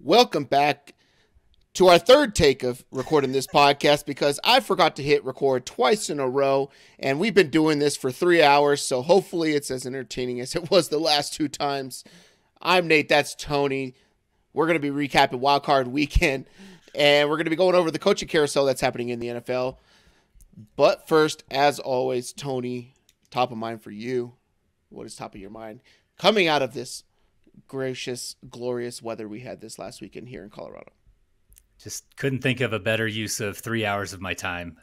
Welcome back to our third take of recording this podcast because I forgot to hit record twice in a row, and we've been doing this for 3 hours, so hopefully it's as entertaining as it was the last two times. I'm Nate, that's Tony. We're going to be recapping Wild Card Weekend, and we're going to be going over the coaching carousel that's happening in the NFL. But first, as always, Tony, top of mind for you. What is top of your mind? Coming out of this gracious, glorious weather we had this last weekend here in Colorado. Just couldn't think of a better use of 3 hours of my time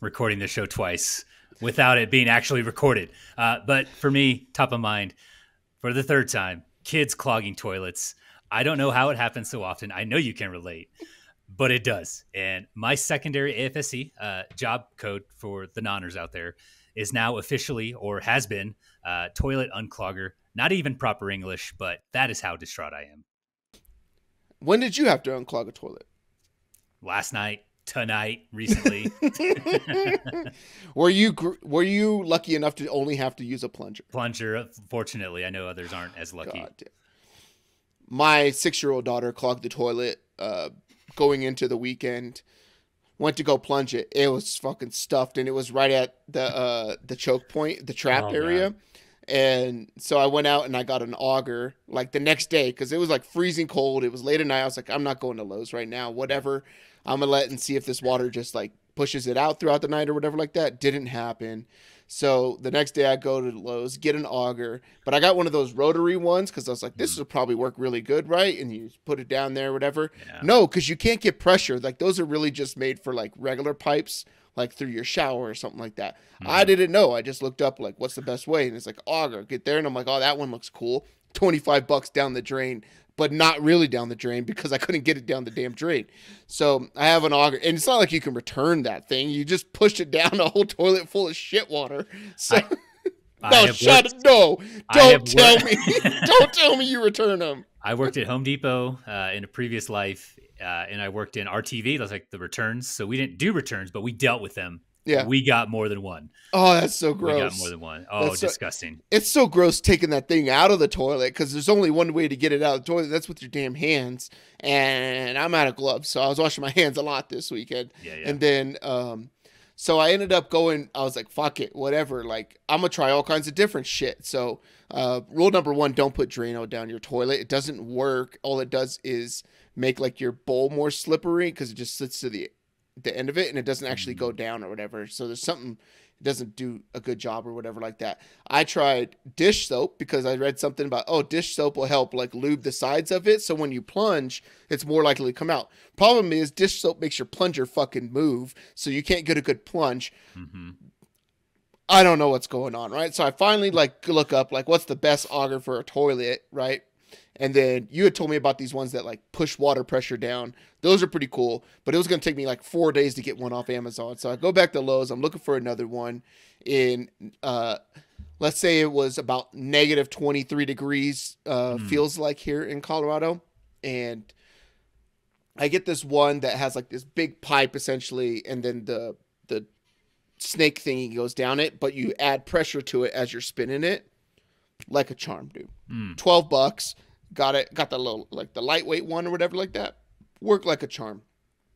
recording the show twice without it being actually recorded. But for me, top of mind, for the third time, kids clogging toilets. I don't know how it happens so often. I know you can relate, but it does. And my secondary AFSC job code for the nonners out there is now officially, or has been, toilet unclogger. Not even proper English, but that is how distraught I am. When did you have to unclog a toilet? Last night, tonight, recently. Were you lucky enough to only have to use a plunger? Plunger, fortunately. I know others aren't as lucky. God damn. My 6-year-old daughter clogged the toilet going into the weekend. Went to go plunge it. It was fucking stuffed, and it was right at the choke point, the trap area. God. And so I went out and I got an auger like the next day because it was like freezing cold. It was late at night. I was like, I'm not going to Lowe's right now. Whatever. I'm going to let and see if this water just like pushes it out throughout the night or whatever like that. Didn't happen. So the next day I go to Lowe's, get an auger. But I got one of those rotary ones because I was like, this will probably work really good, right? And you put it down there or whatever. Yeah. No, because you can't get pressure. Like those are really just made for like regular pipes, like through your shower or something like that. Mm-hmm. I didn't know. I just looked up like, what's the best way? And it's like auger. Get there, and I'm like, oh, that one looks cool. $25 down the drain, but not really down the drain because I couldn't get it down the damn drain. So I have an auger, and it's not like you can return that thing. You just push it down a whole toilet full of shit water. So don't tell me. Don't tell me you return them. I worked at Home Depot in a previous life. And I worked in RTV, that's like the returns. So we didn't do returns, but we dealt with them. Yeah. We got more than one. Oh, that's so gross. We got more than one. Oh, that's disgusting. It's so gross taking that thing out of the toilet because there's only one way to get it out of the toilet. That's with your damn hands. And I'm out of gloves. So I was washing my hands a lot this weekend. Yeah. And then, so I ended up going, I was like, fuck it, whatever. Like, I'm going to try all kinds of different shit. So rule number 1, don't put Drano down your toilet. It doesn't work. All it does is make like your bowl more slippery because it just sits to the end of it and it doesn't actually go down or whatever. So there's something, it doesn't do a good job or whatever like that. I tried dish soap because I read something about, dish soap will help like lube the sides of it. So when you plunge, it's more likely to come out. Problem is dish soap makes your plunger fucking move. So you can't get a good plunge. Mm-hmm. I don't know what's going on. Right. So I finally like look up like what's the best auger for a toilet. Right. And then you had told me about these ones that like push water pressure down. Those are pretty cool, but it was going to take me like 4 days to get one off Amazon. So I go back to Lowe's. I'm looking for another one in, let's say it was about negative 23 degrees, feels like here in Colorado. And I get this one that has like this big pipe essentially. And then the snake thingy goes down it, but you add pressure to it as you're spinning it like a charm, dude. $12. Got the little, like the lightweight one or whatever like that. Worked like a charm.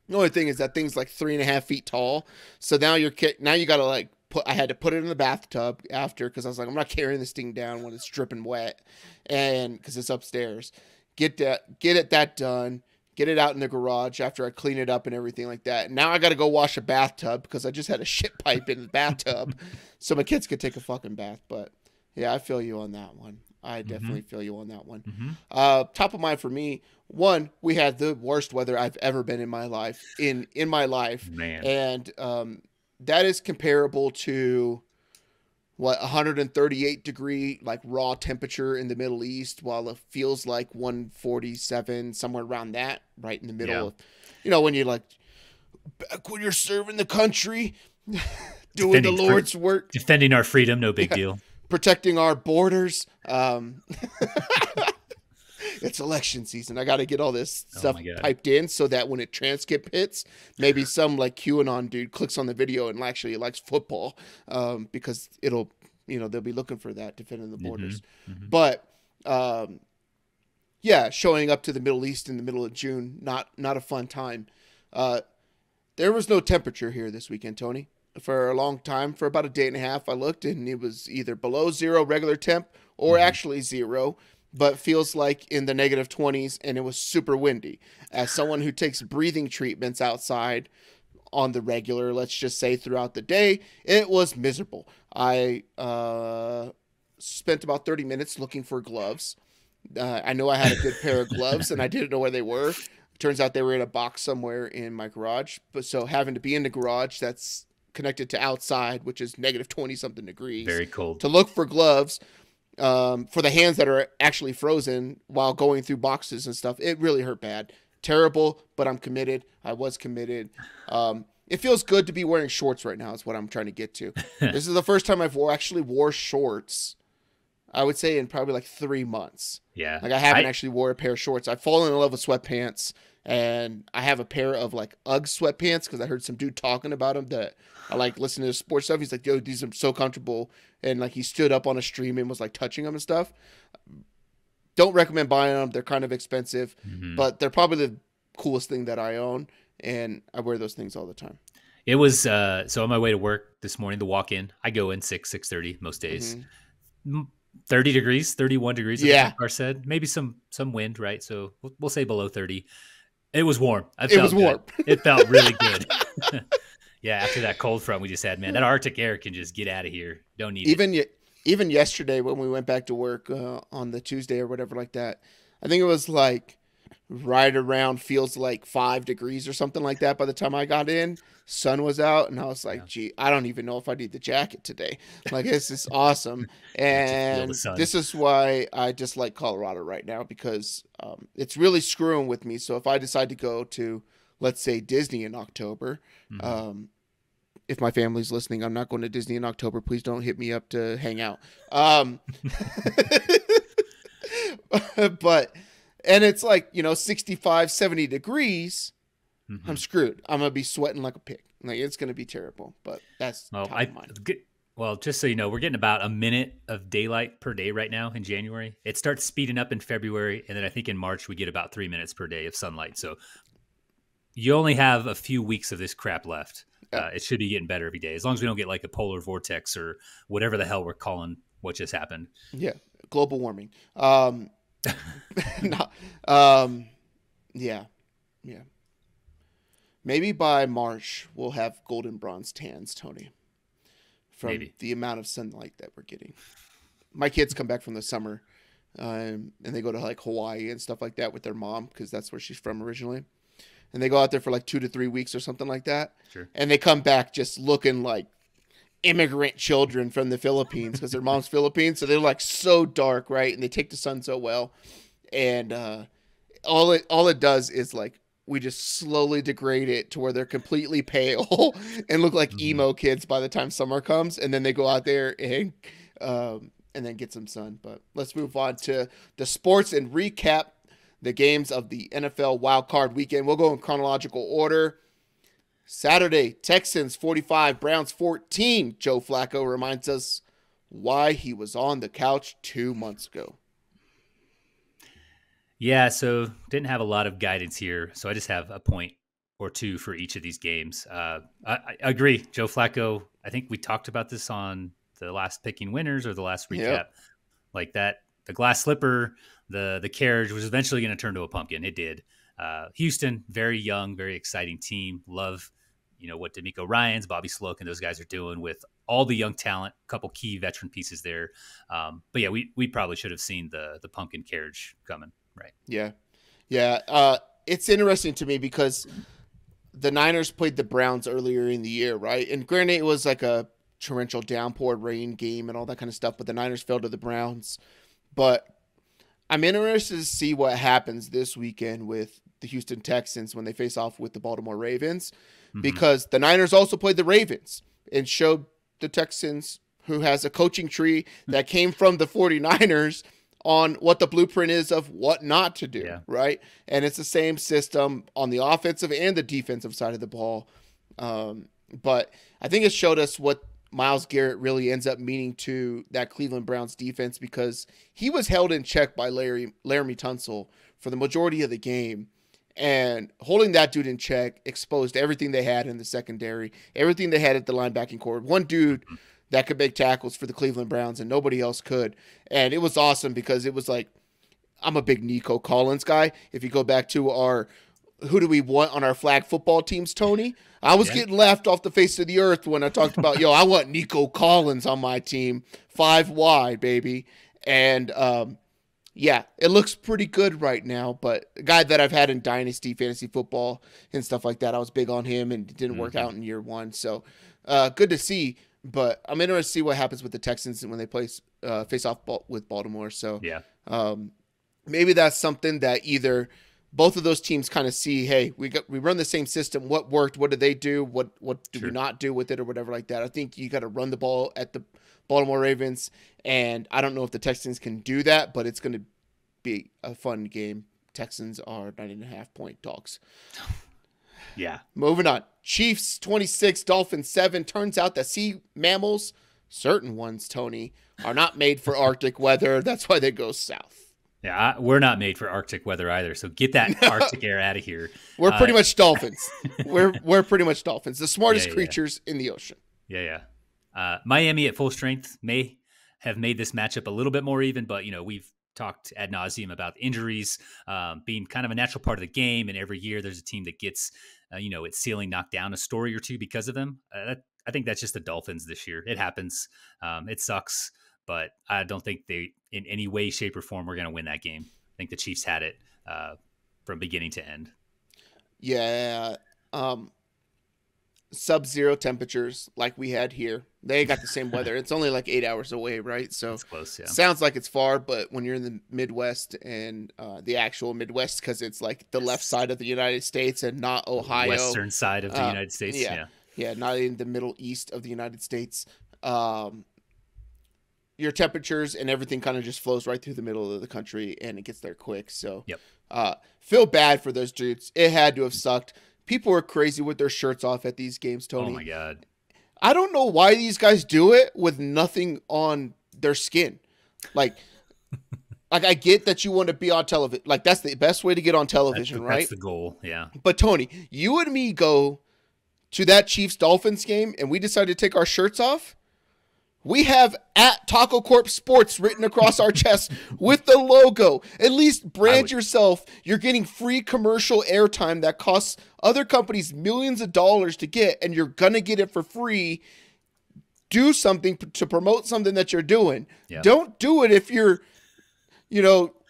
The only thing is that thing's like 3.5 feet tall. So now you got to like I had to put it in the bathtub after because I was like, I'm not carrying this thing down when it's dripping wet, and because it's upstairs. Get that done. Get it out in the garage after I clean it up and everything like that. Now I got to go wash a bathtub because I just had a shit pipe in the bathtub, so my kids could take a fucking bath. But yeah, I feel you on that one. I definitely feel you on that one. Mm-hmm. Top of mind for me, one, we had the worst weather I've ever been in my life, in my life. Man. And that is comparable to, 138 degree, like, raw temperature in the Middle East, while it feels like 147, somewhere around that, right in the middle of, when you're like, back when you're serving the country, doing the Lord's work. Defending our freedom, no big deal. Protecting our borders. It's election season. I got to get all this stuff piped in so that when it transcript hits, maybe some like QAnon dude clicks on the video and actually likes football, because it'll, they'll be looking for that, defending the borders. But Yeah, showing up to the Middle East in the middle of June, not a fun time. There was no temperature here this weekend, Tony. For a long time, for about a day and a half, I looked, and it was either below zero regular temp or actually zero, but feels like in the negative 20s, and it was super windy. As someone who takes breathing treatments outside on the regular, let's just say throughout the day, it was miserable. I spent about 30 minutes looking for gloves. I know I had a good pair of gloves, and I didn't know where they were. Turns out they were in a box somewhere in my garage. But so having to be in the garage that's connected to outside, which is negative 20 something degrees. Very cold. To look for gloves for the hands that are actually frozen while going through boxes and stuff. It really hurt bad. Terrible, but I'm committed. I was committed. It feels good to be wearing shorts right now is what I'm trying to get to. This is the first time I've actually wore shorts, I would say, in probably like 3 months. Yeah. Like I haven't actually wore a pair of shorts. I've fallen in love with sweatpants, and I have a pair of like UGG sweatpants because I heard some dude talking about them that I like listening to sports stuff. He's like, yo, these are so comfortable. And like he stood up on a stream and was like touching them and stuff. Don't recommend buying them. They're kind of expensive, but they're probably the coolest thing that I own. And I wear those things all the time. It was, so on my way to work this morning, the walk in, I go in 6:30 most days. 30 degrees, 31 degrees. Yeah. The car said maybe some wind, right? So we'll say below 30. It was warm. It was warm. It felt really good. Yeah. After that cold front we just had, man, that Arctic air can just get out of here. Don't need it. Even yesterday when we went back to work on the Tuesday or whatever like that, I think it was like right around feels like 5 degrees or something like that by the time I got in. Sun was out, and I was like, gee, I don't even know if I need the jacket today. Like, this is awesome. And this is why I dislike Colorado right now, because it's really screwing with me. So if I decide to go to, let's say, Disney in October, if my family's listening, I'm not going to Disney in October. Please don't hit me up to hang out. But, and it's like, 65, 70 degrees. I'm screwed. I'm going to be sweating like a pig. Like, it's going to be terrible, but that's top of mind. Well, just so you know, we're getting about a minute of daylight per day right now in January. It starts speeding up in February, and then I think in March we get about 3 minutes per day of sunlight. So you only have a few weeks of this crap left. It should be getting better every day, as long as we don't get like a polar vortex or whatever the hell we're calling what just happened. Yeah, global warming. Yeah. Maybe by March we'll have golden bronze tans, Tony, from the amount of sunlight that we're getting. My kids come back from the summer, and they go to like Hawaii and stuff like that with their mom, because that's where she's from originally. And they go out there for like 2 to 3 weeks or something like that. Sure. And they come back just looking like immigrant children from the Philippines, because their mom's Philippine. So they're like so dark, right? And they take the sun so well. And all it does is like, we just slowly degrade it to where they're completely pale and look like emo kids by the time summer comes. And then they go out there and then get some sun. But let's move on to the sports and recap the games of the NFL Wild Card Weekend. We'll go in chronological order. Saturday, Texans 45, Browns 14. Joe Flacco reminds us why he was on the couch 2 months ago. Yeah, so didn't have a lot of guidance here, so I just have a point or two for each of these games. I agree. Joe Flacco, I think we talked about this on the last picking winners or the last recap. Yep. Like that, the glass slipper, the carriage was eventually going to turn to a pumpkin. It did. Houston, very young, very exciting team. Love, what D'Amico Ryans, Bobby Slowik, and those guys are doing with all the young talent, a couple key veteran pieces there. But yeah, we probably should have seen the pumpkin carriage coming. Right. Yeah. It's interesting to me because the Niners played the Browns earlier in the year, right? And granted, it was like a torrential downpour rain game and all that kind of stuff, but the Niners fell to the Browns. But I'm interested to see what happens this weekend with the Houston Texans when they face off with the Baltimore Ravens, because the Niners also played the Ravens and showed the Texans, who has a coaching tree that came from the 49ers, on what the blueprint is of what not to do, right? And it's the same system on the offensive and the defensive side of the ball. But I think it showed us what Myles Garrett really ends up meaning to that Cleveland Browns defense, because he was held in check by Laramie Tunsil for the majority of the game. And holding that dude in check exposed everything they had in the secondary, everything they had at the linebacking core. One dude that could make tackles for the Cleveland Browns and nobody else could. And it was awesome because it was like, I'm a big Nico Collins guy. If you go back to our who do we want on our flag football teams, Tony? I was getting laughed off the face of the earth when I talked about, I want Nico Collins on my team. 5 wide, baby. And, it looks pretty good right now. But a guy that I've had in Dynasty, fantasy football, and stuff like that, I was big on him and it didn't work out in year 1. So good to see. But I'm interested to see what happens with the Texans when they face off with Baltimore. So maybe that's something that either – both of those teams kind of see, hey, we run the same system. What worked? What did they do? What do we not do with it, or whatever like that? I think you got to run the ball at the Baltimore Ravens, and I don't know if the Texans can do that, but it's going to be a fun game. Texans are 9.5-point dogs. Yeah. Moving on. Chiefs 26, Dolphins 7. Turns out that sea mammals, certain ones, Tony, are not made for Arctic weather. That's why they go south. Yeah, we're not made for Arctic weather either. So get that Arctic air out of here. We're pretty much dolphins. We're pretty much dolphins, the smartest creatures in the ocean. Yeah. Miami at full strength may have made this matchup a little bit more even, but we've talked ad nauseum about injuries being kind of a natural part of the game, and every year there's a team that gets its ceiling knocked down a story or two because of them. I think that's just the Dolphins this year. It happens. It sucks. But I don't think they, in any way, shape, or form, we're going to win that game. I think the Chiefs had it from beginning to end. Yeah. Sub-zero temperatures like we had here. They got the same weather. It's only like 8 hours away, right? So it's close, yeah. Sounds like it's far, but when you're in the Midwest and the actual Midwest, because it's like the left side of the United States and not Ohio. Western side of the United States, Yeah, not in the Middle East of the United States. Your temperatures and everything kind of just flows right through the middle of the country, and it gets there quick. So feel bad for those dudes. It had to have sucked. People were crazy with their shirts off at these games, Tony. Oh, my God. I don't know why these guys do it with nothing on their skin. Like I get that you want to be on television. Like, that's the best way to get on television, right? That's the goal, yeah. But, Tony, you and me go to that Chiefs-Dolphins game, and we decide to take our shirts off. We have at Taco Corp Sports written across our chest with the logo. At least brand yourself. You're getting free commercial airtime that costs other companies millions of dollars to get, and you're going to get it for free. Do something to promote something that you're doing. Yeah. Don't do it if you're,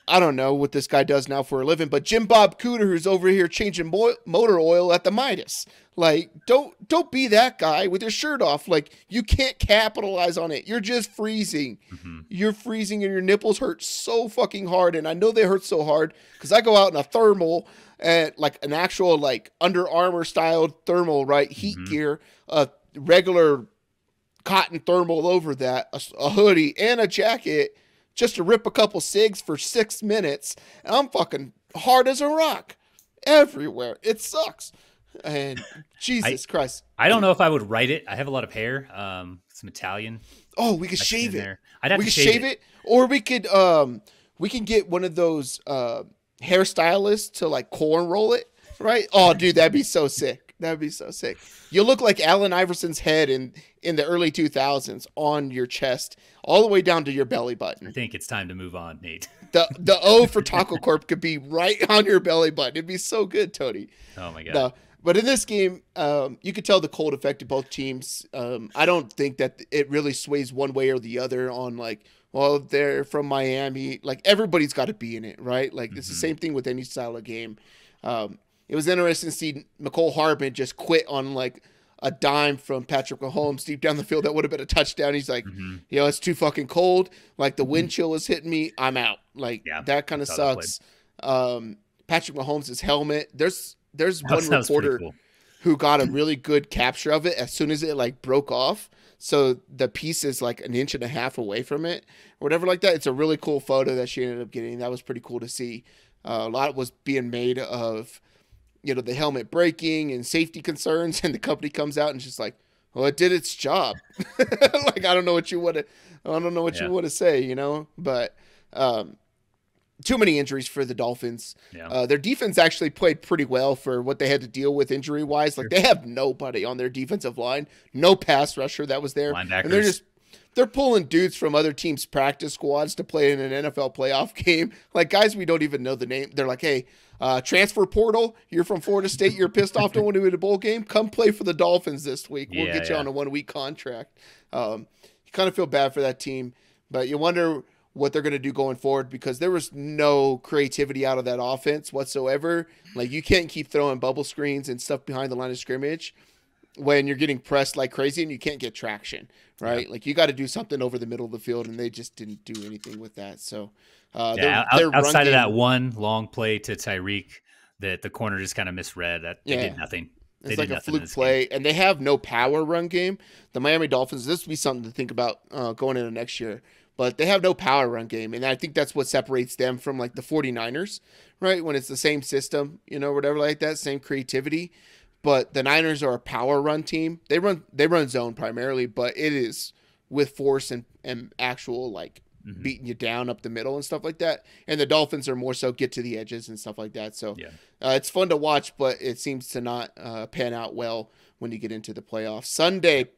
I don't know what this guy does now for a living, but Jim Bob Cooter, who's over here changing motor oil at the Midas. Like, don't be that guy with your shirt off. Like, you can't capitalize on it. You're just freezing. Mm-hmm. You're freezing and your nipples hurt so fucking hard. And I know they hurt so hard because I go out in a thermal and like an actual like Under Armour styled thermal, right? Heat gear, a regular cotton thermal over that, a hoodie and a jacket just to rip a couple cigs for 6 minutes. And I'm fucking hard as a rock everywhere. It sucks. And Jesus Christ. I don't know if I would write it. I have a lot of hair. Some Italian. Oh, we could shave it. I'd have to shave it. Or we can get one of those hairstylists to like cornroll it, right? Oh, dude, that'd be so sick. That'd be so sick. You look like Allen Iverson's head in the early 2000s on your chest, all the way down to your belly button. I think it's time to move on, Nate. The O for Taco Corp could be right on your belly button. It'd be so good, Tony. Oh my God. But in this game, you could tell the cold affected both teams. I don't think that it really sways one way or the other on like, well, they're from Miami. Like, everybody's got to be in it, right? Like, it's the same thing with any style of game. It was interesting to see Mecole Hardman just quit on like a dime from Patrick Mahomes deep down the field. That would have been a touchdown. He's like, it's too fucking cold. Like, the wind chill is hitting me. I'm out. Like, that kind of sucks. Patrick Mahomes' helmet. There's one reporter who got a really good capture of it as soon as it like broke off. So the piece is like 1.5 inches away from it or whatever like that. It's a really cool photo that she ended up getting. That was pretty cool to see. A lot was being made of, the helmet breaking and safety concerns. And the company comes out and just like, Well, it did its job. Like, I don't know what you want to say, you know, but too many injuries for the Dolphins. Yeah. Their defense actually played pretty well for what they had to deal with injury wise. Like, they have nobody on their defensive line, no pass rusher that was there. Linebackers. And they're pulling dudes from other teams' practice squads to play in an NFL playoff game. Like, guys we don't even know the name. They're like, hey, transfer portal, you're from Florida State, you're pissed off, don't want to win a bowl game, come play for the Dolphins this week. We'll get you on a 1 week contract. You kind of feel bad for that team, but you wonder what they're going to do going forward, because there was no creativity out of that offense whatsoever. Like, you can't keep throwing bubble screens and stuff behind the line of scrimmage when you're getting pressed like crazy and you can't get traction, right? Yeah. Like, you got to do something over the middle of the field, and they just didn't do anything with that. So outside of that one long play to Tyreek that the corner just kind of misread, that they did nothing. It's like a fluke play, and they have no power run game. The Miami Dolphins, this would be something to think about going into next year, but they have no power run game, and I think that's what separates them from, like, the 49ers, right? When it's the same system, you know, whatever like that, same creativity. But the Niners are a power run team. They run zone primarily, but it is with force and actual, like, beating you down up the middle and stuff like that. And the Dolphins are more so get to the edges and stuff like that. So it's fun to watch, but it seems to not pan out well when you get into the playoffs. Sunday,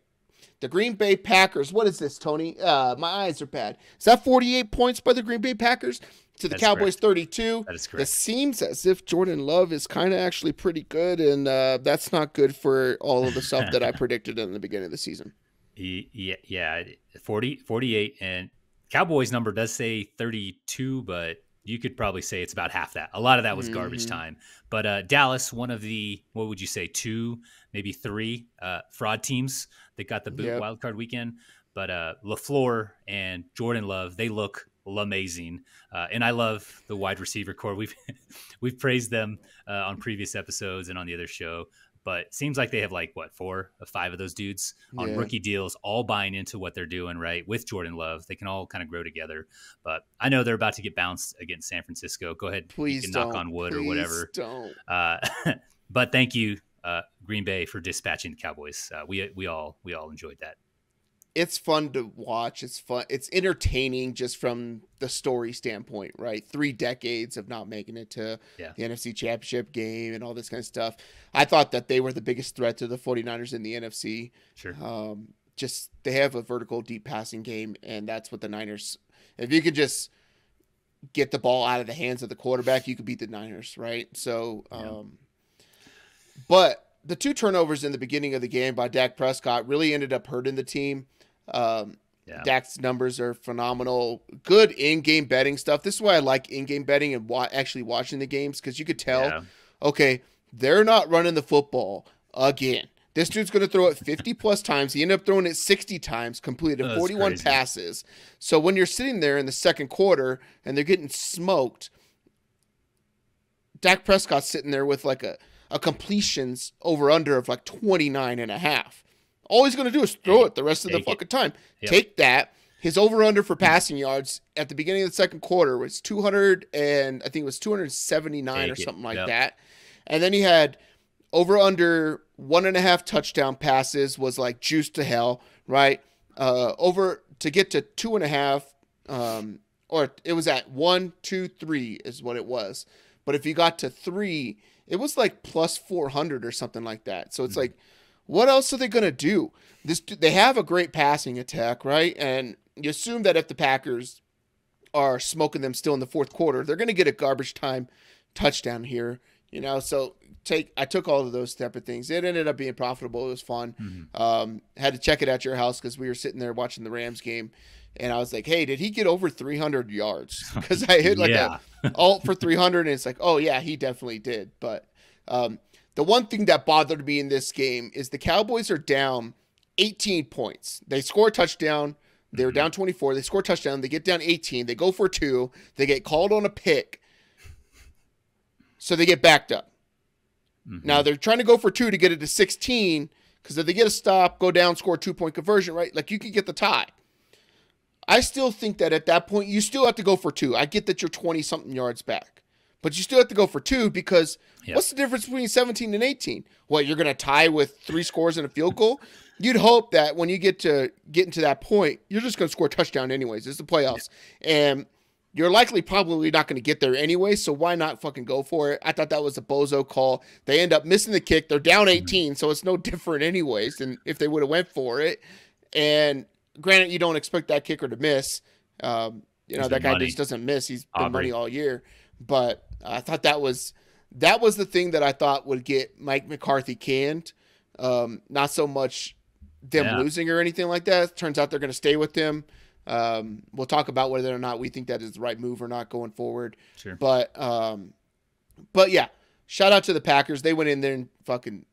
the Green Bay Packers. What is this, Tony? My eyes are bad. Is that 48 points by the Green Bay Packers to the Cowboys 32? That is correct. It seems as if Jordan Love is kind of actually pretty good, and that's not good for all of the stuff that I predicted in the beginning of the season. Yeah, 48, and Cowboys number does say 32, but you could probably say it's about half that. A lot of that was garbage time. But Dallas, one of the, what would you say, 2, maybe 3 fraud teams that got the boot wild card weekend. But LaFleur and Jordan Love, they look amazing. And I love the wide receiver core. We've praised them on previous episodes and on the other show. But it seems like they have, like, 4 or 5 of those dudes on rookie deals, all buying into what they're doing, right, with Jordan Love. They can all kind of grow together. But I know they're about to get bounced against San Francisco. Go ahead, please you can don't. knock on wood Please or whatever. Don't. But thank you, Green Bay, for dispatching the Cowboys. We all enjoyed that. It's fun to watch. It's fun. It's entertaining just from the story standpoint, right? 3 decades of not making it to the NFC Championship game and all this kind of stuff. I thought that they were the biggest threat to the 49ers in the NFC. Sure. Just they have a vertical deep passing game, and that's what the Niners, if you could just get the ball out of the hands of the quarterback, you could beat the Niners, right? So, but the 2 turnovers in the beginning of the game by Dak Prescott really ended up hurting the team. Dak's numbers are phenomenal. Good in-game betting stuff. This is why I like in-game betting and actually watching the games, because you could tell, okay, they're not running the football again. This dude's going to throw it 50-plus times. He ended up throwing it 60 times, completed 41 passes. So when you're sitting there in the second quarter and they're getting smoked, Dak Prescott's sitting there with like a completions over-under of like 29.5. All he's going to do is throw it the rest of the fucking time. Take that. His over-under for passing yards at the beginning of the second quarter was 279 or something like that. And then he had over-under 1.5 touchdown passes was like juice to hell, right? Over to get to 2.5, or it was at 1, 2, 3 is what it was. But if you got to 3, it was like plus 400 or something like that. So it's like, what else are they going to do? They have a great passing attack, right? And you assume that if the Packers are smoking them still in the fourth quarter, they're going to get a garbage time touchdown here, you know? So I took all of those type of things. It ended up being profitable. It was fun. Had to check it at your house because we were sitting there watching the Rams game. And I was like, hey, did he get over 300 yards? Because I hit like a alt for 300, and it's like, oh, yeah, he definitely did. But the one thing that bothered me in this game is the Cowboys are down 18 points. They score a touchdown. They were down 24. They score a touchdown. They get down 18. They go for 2. They get called on a pick. So they get backed up. Now they're trying to go for 2 to get it to 16, because if they get a stop, go down, score a 2-point conversion, right? Like, you could get the tie. I still think that at that point, you still have to go for 2. I get that you're 20-something yards back. But you still have to go for 2 because what's the difference between 17 and 18? What, you're going to tie with 3 scores and a field goal? You'd hope that when you get into that point, you're just going to score a touchdown anyways. It's the playoffs. And you're probably not going to get there anyway, so why not fucking go for it? I thought that was a bozo call. They end up missing the kick. They're down 18, so it's no different anyways than if they would have went for it. And granted, you don't expect that kicker to miss. That guy just doesn't miss. He's been money all year. But I thought that was the thing that I thought would get Mike McCarthy canned. Not so much them losing or anything like that. Turns out they're going to stay with him. We'll talk about whether or not we think that is the right move or not going forward. Sure. But yeah, shout out to the Packers. They went in there and fucking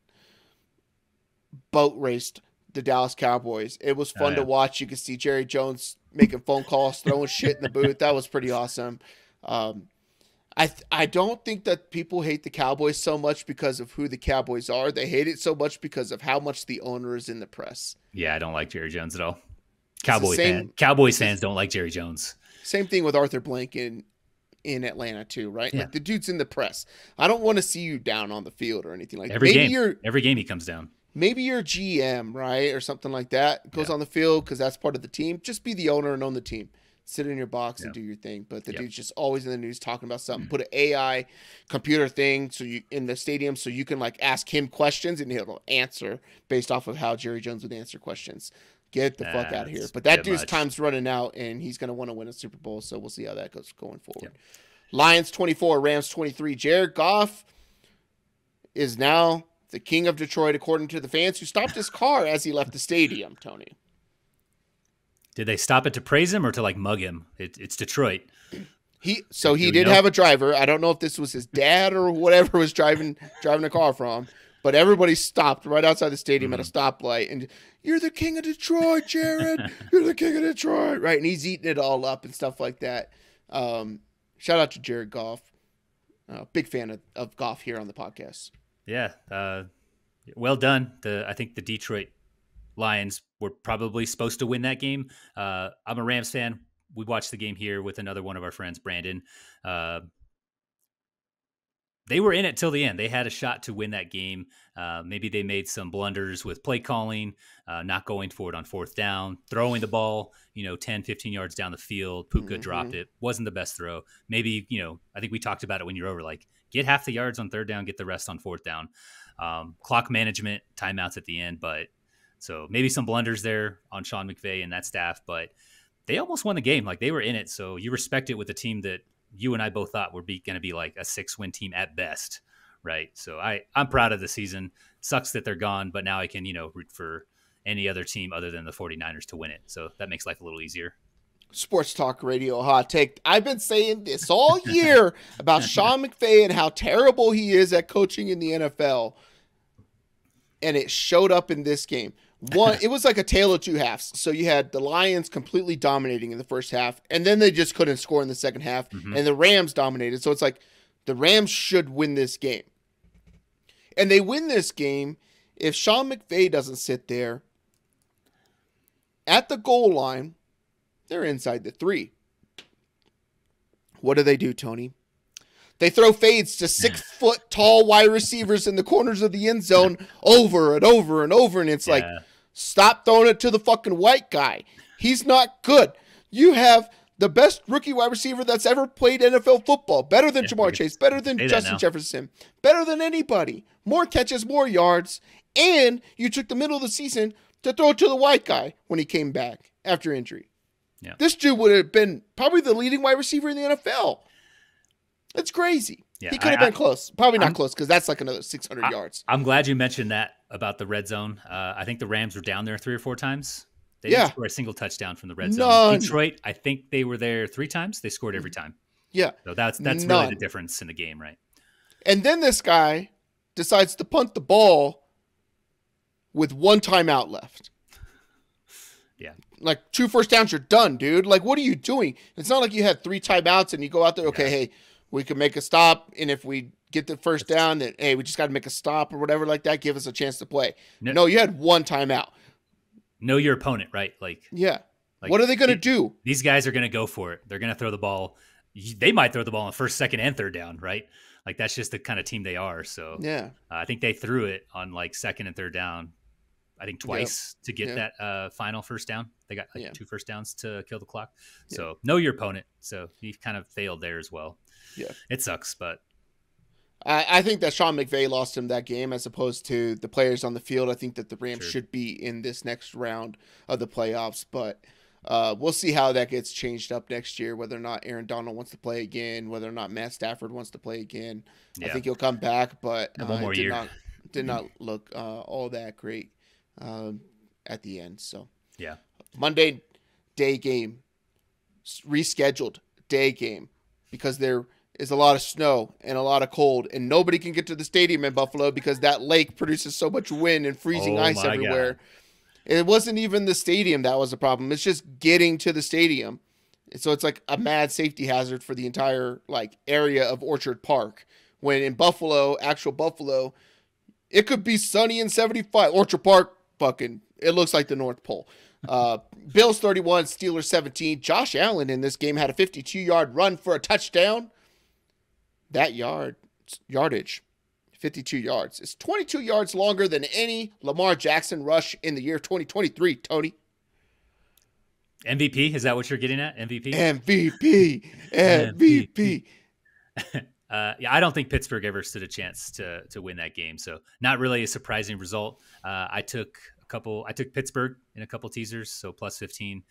boat raced the Dallas Cowboys. It was fun to watch. You could see Jerry Jones making phone calls, throwing shit in the booth. That was pretty awesome. I don't think that people hate the Cowboys so much because of who the Cowboys are. They hate it so much because of how much the owner is in the press. Yeah, I don't like Jerry Jones at all. Cowboys fans don't like Jerry Jones. Same thing with Arthur Blank in Atlanta too, right? Yeah. Like the dude's in the press. I don't want to see you down on the field or anything like that. Every game he comes down. Maybe you're GM, right? Or something like that. Goes on the field because that's part of the team. Just be the owner and own the team. Sit in your box and do your thing. But the dude's just always in the news talking about something. Put an AI computer thing in the stadium so you can like ask him questions and he'll answer based off of how Jerry Jones would answer questions. Get the fuck out of here. But that dude's time's running out and he's going to want to win a Super Bowl. So we'll see how that goes going forward. Lions 24, Rams 23. Jared Goff is now the king of Detroit, according to the fans who stopped his car as he left the stadium, Tony. Did they stop it to praise him or to like mug him? It's Detroit. He did have a driver. I don't know if this was his dad or whatever was driving the car from, but everybody stopped right outside the stadium at a stoplight. And you're the king of Detroit, Jared. You're the king of Detroit, right? And he's eating it all up and stuff like that. Shout out to Jared Goff. Big fan of Goff here on the podcast. Yeah, well done. I think the Detroit Lions were probably supposed to win that game. I'm a Rams fan. We watched the game here with another one of our friends, Brandon. They were in it till the end. They had a shot to win that game. Maybe they made some blunders with play calling, not going for it on 4th down, throwing the ball, 10, 15 yards down the field. Puka dropped it. Wasn't the best throw. Maybe, I think we talked about it when you're over, like, get half the yards on 3rd down, get the rest on 4th down. Clock management, timeouts at the end. But so maybe some blunders there on Sean McVay and that staff, but they almost won the game. Like, they were in it. So you respect it with a team that you and I both thought were going to be like a 6-win team at best, right? So I'm proud of the season. Sucks that they're gone, but now I can, root for any other team other than the 49ers to win it. So that makes life a little easier. Sports Talk Radio hot take. I've been saying this all year about Sean McVay and how terrible he is at coaching in the NFL. And it showed up in this game. It was like a tale of two halves. So you had the Lions completely dominating in the first half, and then they just couldn't score in the second half, and the Rams dominated. So it's like the Rams should win this game. And they win this game if Sean McVay doesn't sit there at the goal line. They're inside the 3. What do, Tony? They throw fades to 6-foot-tall wide receivers in the corners of the end zone over and over and over. And it's like, stop throwing it to the fucking white guy. He's not good. You have the best rookie wide receiver that's ever played NFL football. Better than Jamar Chase. Better than Justin Jefferson. Better than anybody. More catches, more yards. And you took the middle of the season to throw it to the white guy when he came back after injury. Yeah. This dude would have been probably the leading wide receiver in the NFL. It's crazy. Yeah, he could have been close. Probably not close because that's like another 600 yards. I'm glad you mentioned that about the red zone. I think the Rams were down there 3 or 4 times. They didn't score a single touchdown from the red zone. Detroit, I think they were there 3 times. They scored every time. Yeah. So that's really the difference in the game, right? And then this guy decides to punt the ball with 1 timeout left. Yeah. Like 2 first downs, you're done, dude. Like, what are you doing? It's not like you had 3 timeouts and you go out there, okay, hey, we can make a stop, and if we get the first down, then, hey, we just got to make a stop or whatever like that, give us a chance to play. No, you had 1 timeout. Know your opponent, right? Like, what are they going to do? These guys are going to go for it. They're going to throw the ball. they might throw the ball on first, second, and third down, right? Like that's just the kind of team they are. So yeah, I think they threw it on like second and third down, I think twice to get that final first down. They got like 2 first downs to kill the clock. So know your opponent. So he kind of failed there as well. Yeah, it sucks, but I think that Sean McVay lost him that game as opposed to the players on the field. I think that the Rams should be in this next round of the playoffs, but we'll see how that gets changed up next year, whether or not Aaron Donald wants to play again, whether or not Matt Stafford wants to play again. I think he'll come back, but one more year. Did not look all that great at the end. So yeah, Monday day game, rescheduled day game because there is a lot of snow and a lot of cold, and nobody can get to the stadium in Buffalo because that lake produces so much wind and freezing ice everywhere. God. It wasn't even the stadium that was the problem. It's just getting to the stadium. So it's like a mad safety hazard for the entire like area of Orchard Park. When in Buffalo, actual Buffalo, it could be sunny and 75. Orchard Park, it looks like the North Pole. Bills 31, Steelers 17. Josh Allen in this game had a 52-yard run for a touchdown. That yardage, 52 yards. It's 22 yards longer than any Lamar Jackson rush in the year 2023, Tony. MVP? Is that what you're getting at? MVP? MVP. Yeah, I don't think Pittsburgh ever stood a chance to win that game. So not really a surprising result. I took Pittsburgh in a couple teasers, so plus 15.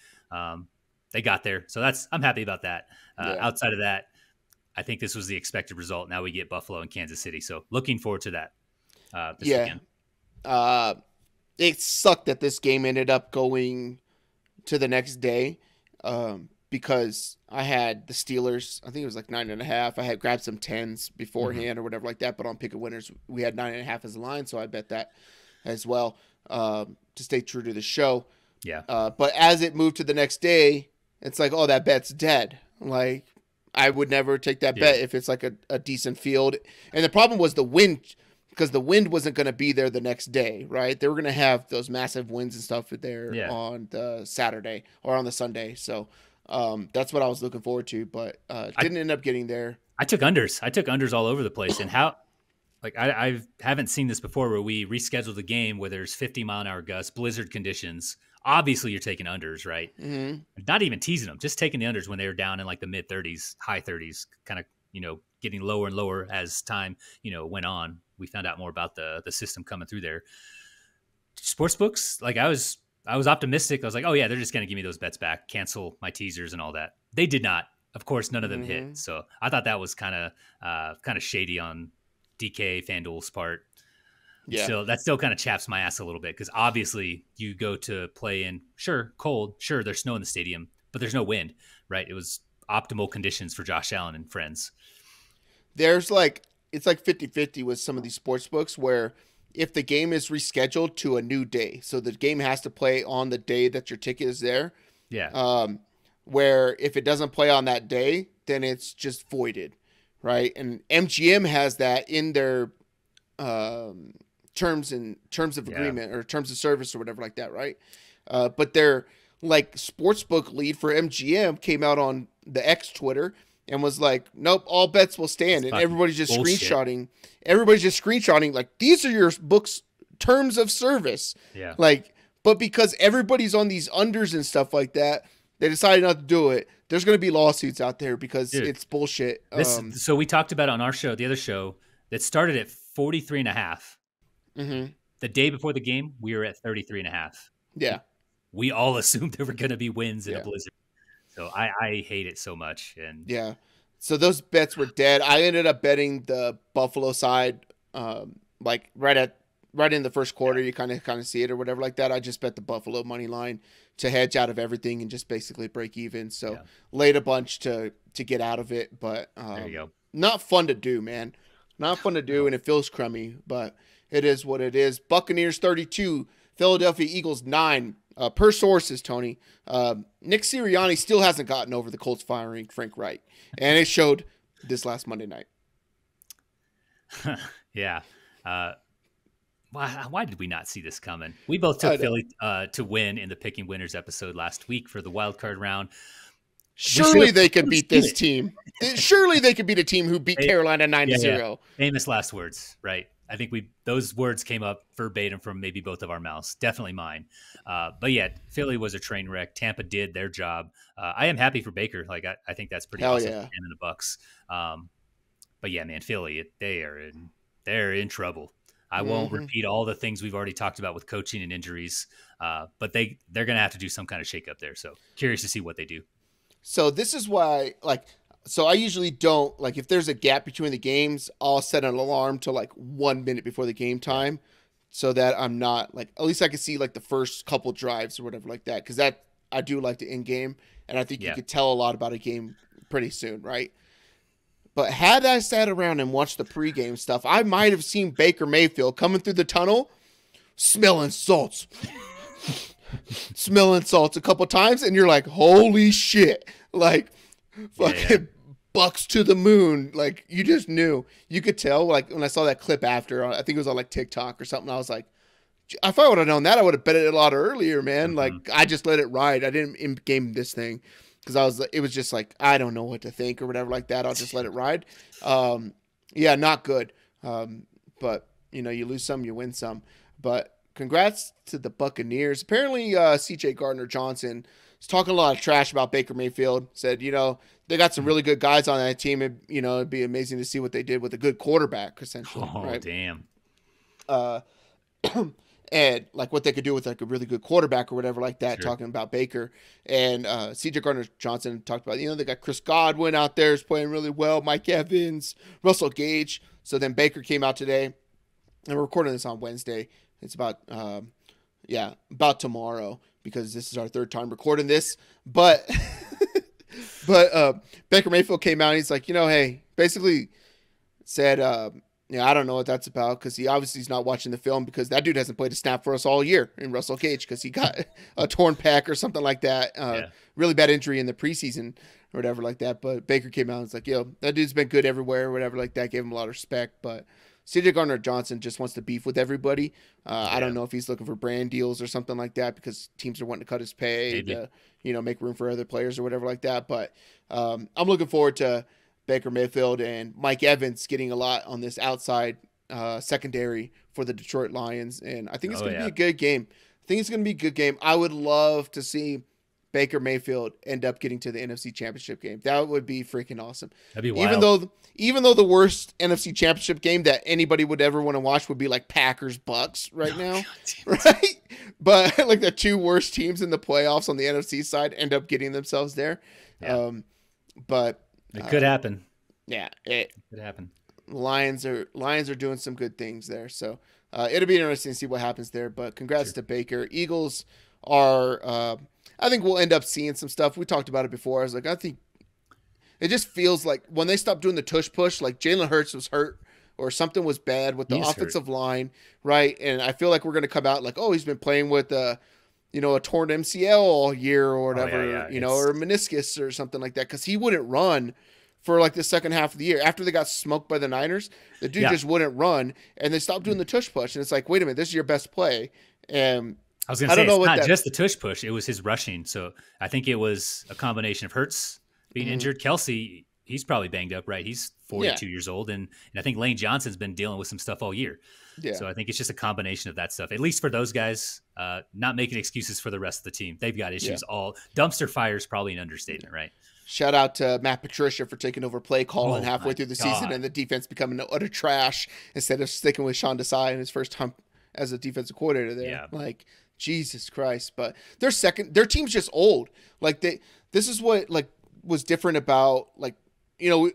They got there. So I'm happy about that. Outside of that, I think this was the expected result. Now we get Buffalo and Kansas City. So looking forward to that this weekend. It sucked that this game ended up going to the next day because I had the Steelers. I think it was like 9.5. I had grabbed some 10s beforehand or whatever like that. But on Pick of Winners, we had 9.5 as a line. So I bet that as well to stay true to the show. Yeah. But as it moved to the next day, it's like, oh, that bet's dead. Like, I would never take that bet if it's like a decent field. And the problem was the wind, because the wind wasn't going to be there the next day, right? They were going to have those massive winds and stuff there on the Saturday or on the Sunday. So that's what I was looking forward to, but didn't end up getting there. I took unders all over the place. And I haven't seen this before where we rescheduled the game where there's 50-mile-an-hour gusts, blizzard conditions. Obviously, you're taking unders, right? Mm-hmm. Not even teasing them, just taking the unders when they were down in like the mid 30s, high 30s, kind of, getting lower and lower as time, went on. We found out more about the system coming through there. Sportsbooks, like I was optimistic. I was like, oh yeah, they're just going to give me those bets back, cancel my teasers and all that. They did not. Of course, none of them hit. So I thought that was kind of shady on DK FanDuel's part. Yeah. So that still kind of chaps my ass a little bit because obviously you go to play in, cold, there's snow in the stadium, but there's no wind, right? It was optimal conditions for Josh Allen and friends. It's like 50-50 with some of these sports books where if the game is rescheduled to a new day, so the game has to play on the day that your ticket is there. Yeah. Where if it doesn't play on that day, then it's just voided, right? And MGM has that in their terms of agreement or terms of service or whatever like that, right? But their like sportsbook lead for MGM came out on the X Twitter and was like, nope, all bets will stand. And everybody's just screenshotting. Everybody's just screenshotting like, these are your book's terms of service. Yeah. Like, but because everybody's on these unders and stuff like that, they decided not to do it. There's going to be lawsuits out there because it's bullshit. So we talked about on our show, the other show, that started at 43.5. Mm-hmm. The day before the game, we were at 33.5. Yeah. We all assumed there were going to be winds in a blizzard. So I hate it so much. And yeah. So those bets were dead. I ended up betting the Buffalo side, like right in the first quarter. You kind of see it or whatever like that. I just bet the Buffalo money line to hedge out of everything and just basically break even. So laid a bunch to get out of it, but there you go. Not fun to do, man. Not fun to do, and it feels crummy, but it is what it is. Buccaneers 32, Philadelphia Eagles 9. Per sources, Tony, Nick Sirianni still hasn't gotten over the Colts firing Frank Reich, and it showed this last Monday night. Yeah. Why did we not see this coming? We both took Philly to win in the Picking Winners episode last week for the wild card round. Surely they could beat this team. Surely they could beat a team who beat Carolina 9-0. Yeah. Famous last words, right? I think those words came up verbatim from maybe both of our mouths. Definitely mine. But yeah, Philly was a train wreck. Tampa did their job. I am happy for Baker. Like I think that's pretty awesome. Yeah. And in the Bucks. But yeah, man, Philly, they're in trouble. I won't repeat all the things we've already talked about with coaching and injuries, but they're going to have to do some kind of shakeup there. So curious to see what they do. So this is why, so I usually don't, if there's a gap between the games, I'll set an alarm to 1 minute before the game time so that I'm not, at least I can see the first couple drives or whatever like that. Because that, I do like the end game, and I think you could tell a lot about a game pretty soon, right? But had I sat around and watched the pregame stuff, I might have seen Baker Mayfield coming through the tunnel, smelling salts. Smelling salts a couple times, and you're like, holy shit. Fucking Bucks to the moon. You just knew. You could tell, when I saw that clip after, I think it was on TikTok or something, I was like, if I would have known that, I would have bet it a lot earlier, man. I just let it ride. I didn't in-game this thing. Because it was just I don't know what to think or whatever like that. I'll just let it ride. Yeah, not good. But, you lose some, you win some. But congrats to the Buccaneers. Apparently, C.J. Gardner-Johnson is talking a lot of trash about Baker Mayfield. Said, they got some really good guys on that team. It'd be amazing to see what they did with a good quarterback, essentially. Oh, right? Damn. And what they could do with a really good quarterback or whatever like that, talking about Baker. And C.J. Gardner-Johnson talked about, they got Chris Godwin out there is playing really well, Mike Evans, Russell Gage. So then Baker came out today, and we're recording this on Wednesday. It's about tomorrow because this is our third time recording this. But Baker Mayfield came out and he's like, hey, basically said, I don't know what that's about because he obviously is not watching the film because that dude hasn't played a snap for us all year in Russell Gage because he got a torn pec or something like that. Really bad injury in the preseason or whatever like that. But Baker came out and was like, that dude's been good everywhere or whatever like that. Gave him a lot of respect. But C.J. Gardner-Johnson just wants to beef with everybody. I don't know if he's looking for brand deals or something like that because teams are wanting to cut his pay to, make room for other players or whatever like that. But I'm looking forward to Baker Mayfield and Mike Evans getting a lot on this outside secondary for the Detroit Lions. And I think it's going to be a good game. I would love to see Baker Mayfield end up getting to the NFC Championship game. That would be freaking awesome. That'd be wild. Even though the worst NFC Championship game that anybody would ever want to watch would be Packers Bucks right now, right? But the two worst teams in the playoffs on the NFC side end up getting themselves there. Yeah. But it could happen. Yeah, it could happen. Lions are doing some good things there, so it'll be interesting to see what happens there. But congrats to Baker. Eagles are. I think we'll end up seeing some stuff. We talked about it before. I think it just feels like when they stopped doing the tush push, Jalen Hurts was hurt or something was bad with the offensive line, right? And I feel like we're going to come out he's been playing with a torn MCL all year or whatever, or a meniscus or something like that because he wouldn't run for the second half of the year. After they got smoked by the Niners, the dude just wouldn't run, and they stopped doing the tush push. And it's wait a minute, this is your best play. And I was going to say, it's not just the tush push. It was his rushing. So I think it was a combination of Hurts being injured. Kelsey, he's probably banged up, right? He's 42 years old. And I think Lane Johnson's been dealing with some stuff all year. Yeah. So I think it's just a combination of that stuff, at least for those guys, not making excuses for the rest of the team. They've got issues all. Dumpster fire is probably an understatement, right? Shout out to Matt Patricia for taking over play calling halfway through the season and the defense becoming utter trash instead of sticking with Sean Desai in his first time as a defensive coordinator there. Yeah. Jesus Christ. But their team's just old. This is what was different about Bill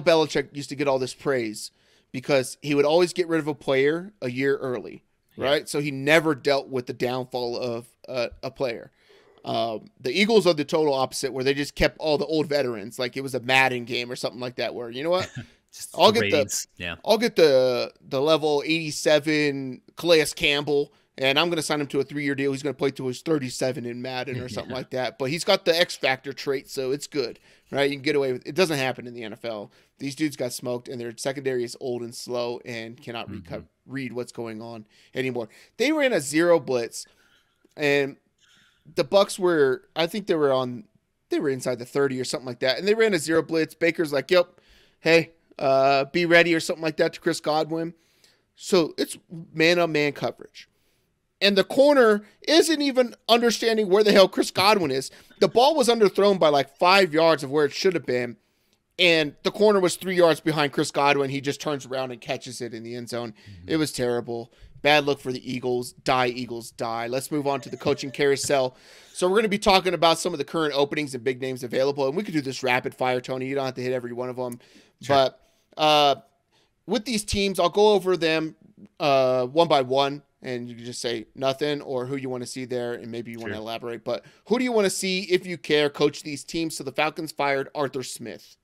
Belichick used to get all this praise because he would always get rid of a player a year early, right? So he never dealt with the downfall of a player. The Eagles are the total opposite, where they just kept all the old veterans, like it was a Madden game or something like that. Where what, I'll get the level 87 Calais Campbell, and I'm going to sign him to a 3-year deal. He's going to play till he's 37 in Madden or something like that. But he's got the X Factor trait, so it's good, right? You can get away with it. It doesn't happen in the NFL. These dudes got smoked, and their secondary is old and slow and cannot read what's going on anymore. They ran a zero blitz, and the Bucks were, I think they were on they were inside the 30 or something like that. And they ran a zero blitz. Baker's like, yep, hey, be ready or something like that to Chris Godwin. So it's man-on-man coverage. And the corner isn't even understanding where the hell Chris Godwin is. The ball was underthrown by like 5 yards of where it should have been. And the corner was 3 yards behind Chris Godwin. He just turns around and catches it in the end zone. Mm-hmm. It was terrible. Bad look for the Eagles. Die, Eagles, die. Let's move on to the coaching carousel. So we're going to be talking about some of the current openings and big names available. And we could do this rapid fire, Tony. You don't have to hit every one of them. Sure. But with these teams, I'll go over them one by one. And you can just say nothing or who you want to see there, and maybe you want to elaborate. But who do you want to see, if you care, coach these teams? So the Falcons fired Arthur Smith.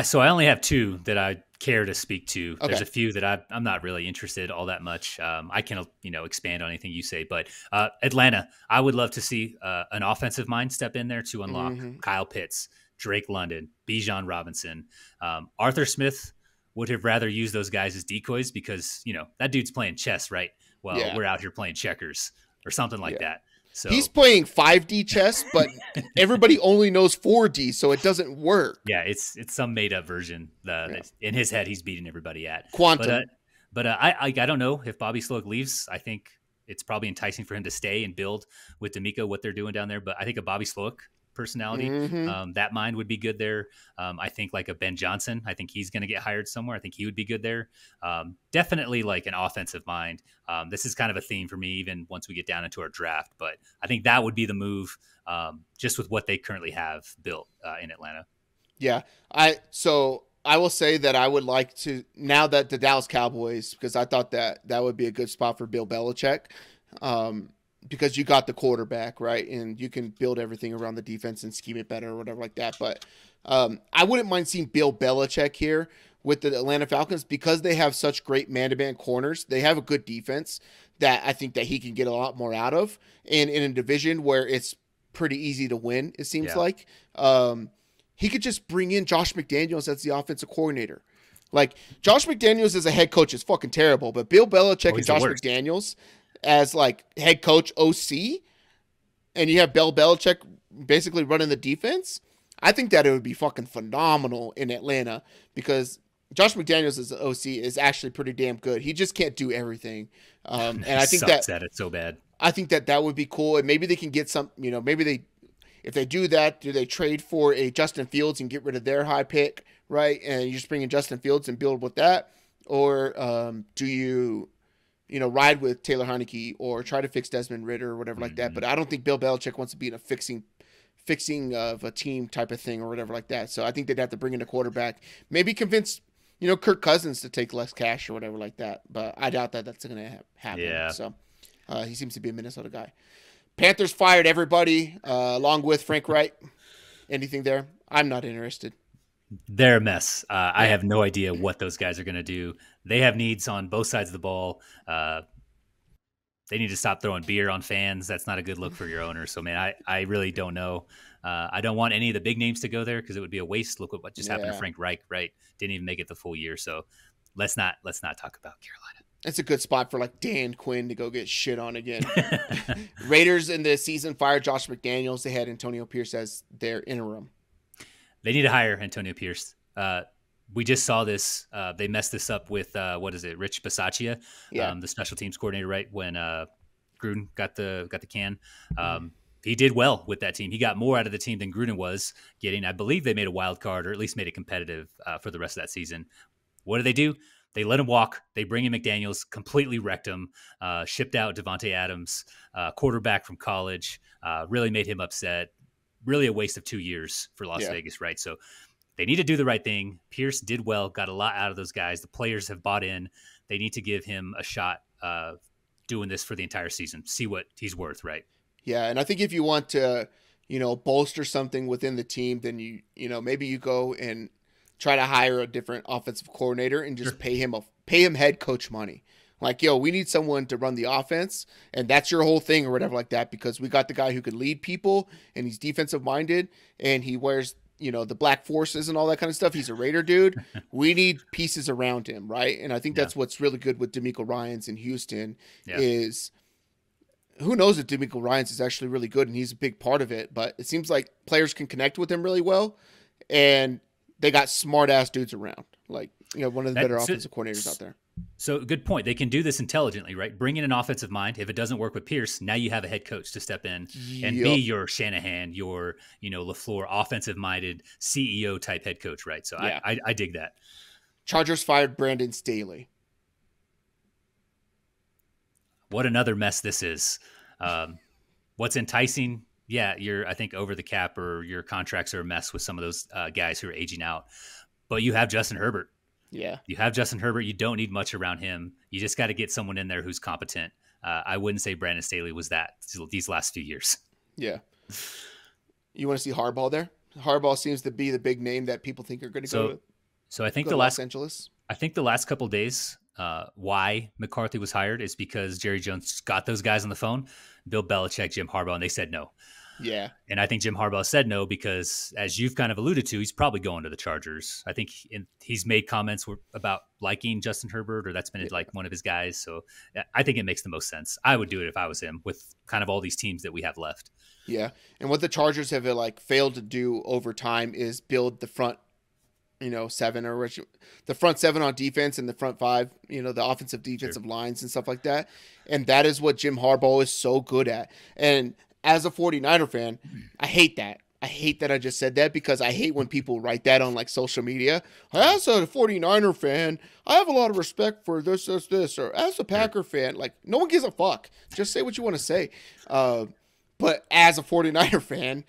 So I only have two that I care to speak to. Okay. There's a few that I'm not really interested all that much. I can expand on anything you say. But Atlanta, I would love to see an offensive mind step in there to unlock Kyle Pitts, Drake London, Bijan Robinson. Arthur Smith would have rather used those guys as decoys because, that dude's playing chess, right? Well, we're out here playing checkers or something like that. So he's playing 5D chess, but everybody only knows 4D, so it doesn't work. Yeah, it's some made up version that in his head he's beating everybody at. Quantum. But I don't know if Bobby Slowik leaves. I think it's probably enticing for him to stay and build with D'Amico what they're doing down there. But I think a Bobby Slowik personality, that mind would be good there. I think like a Ben Johnson, I think he's going to get hired somewhere. I think he would be good there. Definitely like an offensive mind. This is kind of a theme for me, even once we get down into our draft, but I think that would be the move just with what they currently have built in Atlanta. Yeah. So I will say that I would like to, now that the Dallas Cowboys, because I thought that would be a good spot for Bill Belichick. Because you got the quarterback, right? And you can build everything around the defense and scheme it better or whatever like that. But I wouldn't mind seeing Bill Belichick here with the Atlanta Falcons because they have such great man-to-man corners. They have a good defense that I think that he can get a lot more out of. And in a division where it's pretty easy to win, it seems like. He could just bring in Josh McDaniels as the offensive coordinator. Like, Josh McDaniels as a head coach is fucking terrible, but Bill Belichick and Josh McDaniels as like head coach OC, and you have Bill Belichick basically running the defense, I think that it would be fucking phenomenal in Atlanta because Josh McDaniels as the OC is actually pretty damn good. He just can't do everything. And I think that it's so bad. I think that would be cool. And maybe they can get some, maybe if they do that, do they trade for a Justin Fields and get rid of their high pick, right? And you just bring in Justin Fields and build with that? Or do you ride with Taylor Heineke or try to fix Desmond Ridder or whatever like that. But I don't think Bill Belichick wants to be in a fixing of a team type of thing or whatever like that. So I think they'd have to bring in a quarterback, maybe convince, Kirk Cousins to take less cash or whatever like that. But I doubt that that's going to happen. Yeah. So he seems to be a Minnesota guy. Panthers fired everybody along with Frank Wright. Anything there? I'm not interested. They're a mess. I have no idea what those guys are going to do. They have needs on both sides of the ball. They need to stop throwing beer on fans. That's not a good look for your owner. So, man, I really don't know. I don't want any of the big names to go there because it would be a waste. Look what just happened to Frank Reich, right? Didn't even make it the full year. So let's not talk about Carolina. That's a good spot for like Dan Quinn to go get shit on again. Raiders in the season fired Josh McDaniels. They had Antonio Pierce as their interim. They need to hire Antonio Pierce. We just saw this. They messed this up with Rich Bisaccia, the special teams coordinator, right when Gruden got the can. He did well with that team. He got more out of the team than Gruden was getting. I believe they made a wild card or at least made it competitive for the rest of that season. What do? They let him walk. They bring in McDaniels, completely wrecked him, shipped out Devontae Adams, quarterback from college, really made him upset. Really a waste of 2 years for Las Vegas, right? So they need to do the right thing. Pierce did well, got a lot out of those guys. The players have bought in. They need to give him a shot doing this for the entire season, see what he's worth, right? Yeah, and I think if you want to, bolster something within the team, then maybe you go and try to hire a different offensive coordinator and just pay him head coach money. Like, we need someone to run the offense, and that's your whole thing or whatever like that, because we got the guy who can lead people, and he's defensive minded, and he wears, the black forces and all that kind of stuff. He's a Raider dude. We need pieces around him, right? And I think that's what's really good with DeMeco Ryans in Houston is who knows if D'Amico Ryans is actually really good and he's a big part of it, but it seems like players can connect with him really well, and they got smart-ass dudes around. Like, one of the better offensive coordinators out there. So good point. They can do this intelligently, right? Bring in an offensive mind. If it doesn't work with Pierce, now you have a head coach to step in and be your Shanahan, your, LaFleur, offensive-minded CEO-type head coach, right? So yeah. I dig that. Chargers fired Brandon Staley. What another mess this is. What's enticing? Yeah, you're, I think, over the cap, or your contracts are a mess with some of those guys who are aging out. But you have Justin Herbert. Yeah. You have Justin Herbert. You don't need much around him. You just got to get someone in there who's competent. I wouldn't say Brandon Staley was that these last few years. Yeah. You want to see Harbaugh there? Harbaugh seems to be the big name that people think are going to go to. So I think Los Angeles. I think the last couple of days, why McCarthy was hired is because Jerry Jones got those guys on the phone, Bill Belichick, Jim Harbaugh, and they said no. Yeah. And I think Jim Harbaugh said no because, as you've kind of alluded to, he's probably going to the Chargers. I think he's made comments about liking Justin Herbert, or that's been like one of his guys. So I think it makes the most sense. I would do it if I was him, with kind of all these teams that we have left. Yeah. And what the Chargers have failed to do over time is build the front, seven, or the front seven on defense and the front five, the offensive defensive lines and stuff like that. And that is what Jim Harbaugh is so good at. And as a 49er fan, I hate that. I hate that I just said that, because I hate when people write that on social media. As a 49er fan, I have a lot of respect for this. Or as a Packer fan, no one gives a fuck. Just say what you want to say. But as a 49er fan,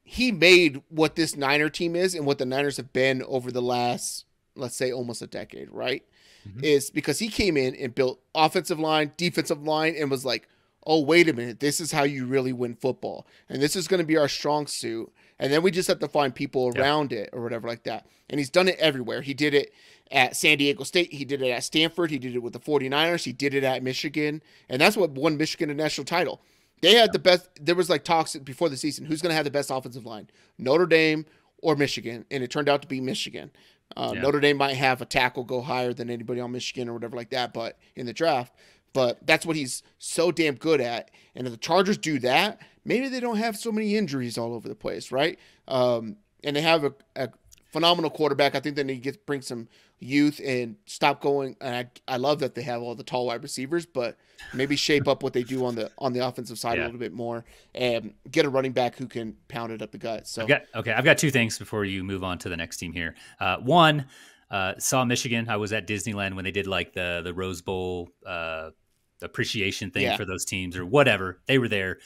he made what this Niner team is and what the Niners have been over the last, let's say, almost a decade, right? Mm-hmm. Is because he came in and built offensive line, defensive line, and was like, oh, wait a minute, this is how you really win football. And this is going to be our strong suit. And then we just have to find people around it or whatever like that. And he's done it everywhere. He did it at San Diego State. He did it at Stanford. He did it with the 49ers. He did it at Michigan. And that's what won Michigan a national title. They had the best. There was talks before the season. Who's going to have the best offensive line? Notre Dame or Michigan? And it turned out to be Michigan. Notre Dame might have a tackle go higher than anybody on Michigan or whatever like that, but in the draft. But that's what he's so damn good at. And if the Chargers do that, maybe they don't have so many injuries all over the place, right? And they have a phenomenal quarterback. I think they need to bring some youth and stop going. And I love that they have all the tall wide receivers, but maybe shape up what they do on the offensive side a little bit more, and get a running back who can pound it up the gut. So I've got two things before you move on to the next team here. One, saw Michigan. I was at Disneyland when they did the Rose Bowl appreciation thing for those teams or whatever. They were there.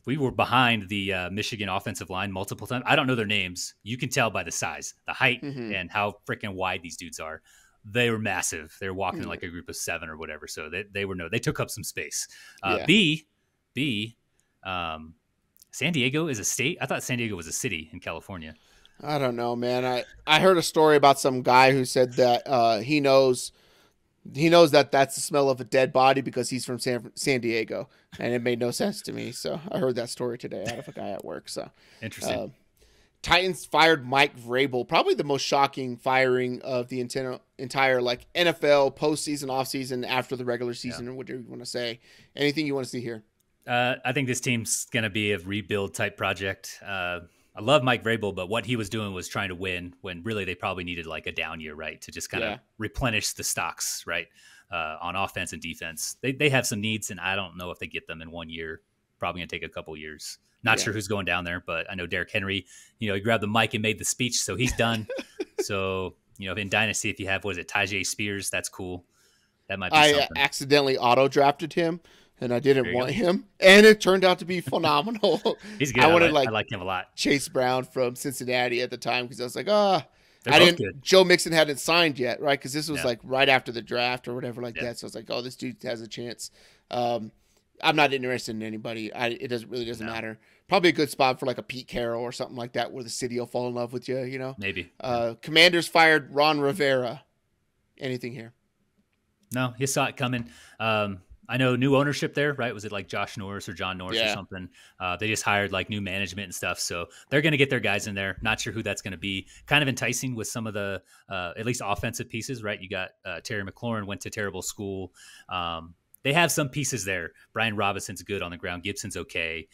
We were behind the Michigan offensive line multiple times. I don't know their names. You can tell by the size, the height, and how freaking wide these dudes are. They were massive. They were walking like a group of seven or whatever. So they took up some space. San Diego is a state. I thought San Diego was a city in California. I don't know, man. I heard a story about some guy who said that he knows that that's the smell of a dead body because he's from San Diego, and it made no sense to me. So I heard that story today out of a guy at work. So interesting. Titans fired Mike Vrabel, probably the most shocking firing of the entire NFL postseason, offseason, after the regular season, or whatever you want to say. Anything you want to see here? I think this team's going to be a rebuild type project. I love Mike Vrabel, but what he was doing was trying to win when really they probably needed a down year, right? To just kind of replenish the stocks, right? On offense and defense. They have some needs, and I don't know if they get them in 1 year. Probably going to take a couple years. Not sure who's going down there, but I know Derrick Henry, he grabbed the mic and made the speech, so he's done. So, in Dynasty, if you have, Tyjae Spears, that's cool. That might be something. I accidentally auto-drafted him, and I didn't want him, and it turned out to be phenomenal. He's good. I like him a lot. Chase Brown from Cincinnati at the time, because I was like, good. Joe Mixon hadn't signed yet, right? Because this was right after the draft or whatever like that. So I was like, oh, this dude has a chance. I'm not interested in anybody. It doesn't matter. Probably a good spot for a Pete Carroll or something like that, where the city will fall in love with you. Maybe. Commanders fired Ron Rivera. Anything here? No, you saw it coming. I know new ownership there, right? Was it like Josh Norris or John Norris or something? They just hired like new management and stuff. So they're going to get their guys in there. Not sure who that's going to be. Kind of enticing with some of the, at least offensive pieces, right? You got Terry McLaurin went to terrible school. They have some pieces there. Brian Robinson's good on the ground. Gibson's okay.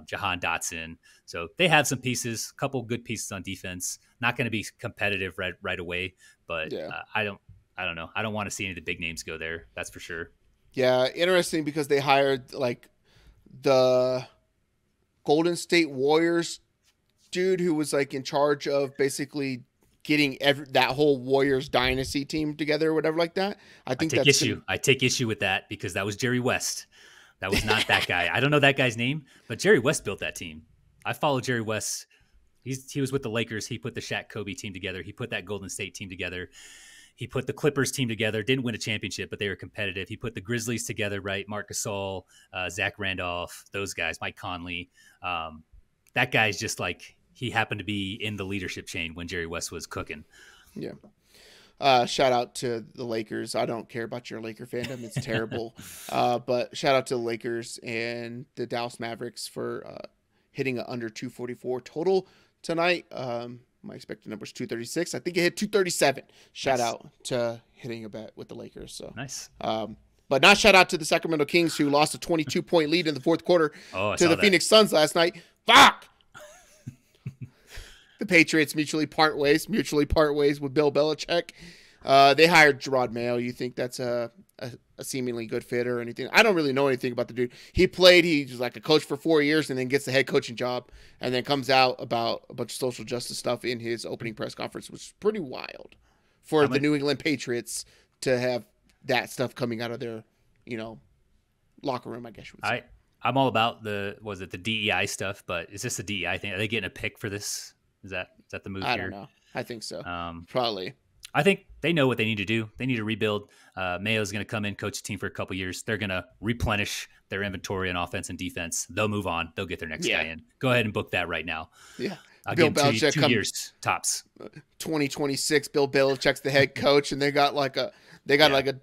Jahan Dotson. So they have some pieces, a couple good pieces on defense. Not going to be competitive right away, but I don't know. I don't want to see any of the big names go there. That's for sure. Yeah, interesting because they hired like the Golden State Warriors dude who was like in charge of basically getting that whole Warriors dynasty team together or whatever like that. I take issue with that because that was Jerry West. That was not that guy. I don't know that guy's name, but Jerry West built that team. I follow Jerry West. He was with the Lakers. He put the Shaq Kobe team together. He put that Golden State team together. He put the Clippers team together, didn't win a championship, but they were competitive. He put the Grizzlies together, right? Marc Gasol, Zach Randolph, those guys, Mike Conley. That guy's just like, he happened to be in the leadership chain when Jerry West was cooking. Yeah. Shout out to the Lakers. I don't care about your Laker fandom. It's terrible. But shout out to the Lakers and the Dallas Mavericks for hitting an under 244 total tonight. My expected number is 236. I think it hit 237. Shout out to hitting a bet with the Lakers. So nice. But not shout out to the Sacramento Kings who lost a 22-point lead in the fourth quarter to the Phoenix Suns last night. Fuck! The Patriots mutually part ways with Bill Belichick. They hired Gerard Mayo. You think that's a seemingly good fit or anything? I don't really know anything about the dude. He was like a coach for 4 years and then gets the head coaching job and then comes out about a bunch of social justice stuff in his opening press conference, which is pretty wild for the New England Patriots to have that stuff coming out of their, locker room, I guess you would say. I'm all about the DEI stuff, but is this a DEI thing? Are they getting a pick for this? Is that the move here? I don't know. I think so. Probably. I think they know what they need to do. They need to rebuild. Mayo's going to come in, coach a team for a couple years. They're going to replenish their inventory on offense and defense. They'll move on. They'll get their next guy in. Go ahead and book that right now. Yeah. Bill Belichick two years tops. 2026. Bill Belichick's the head coach, and they got like a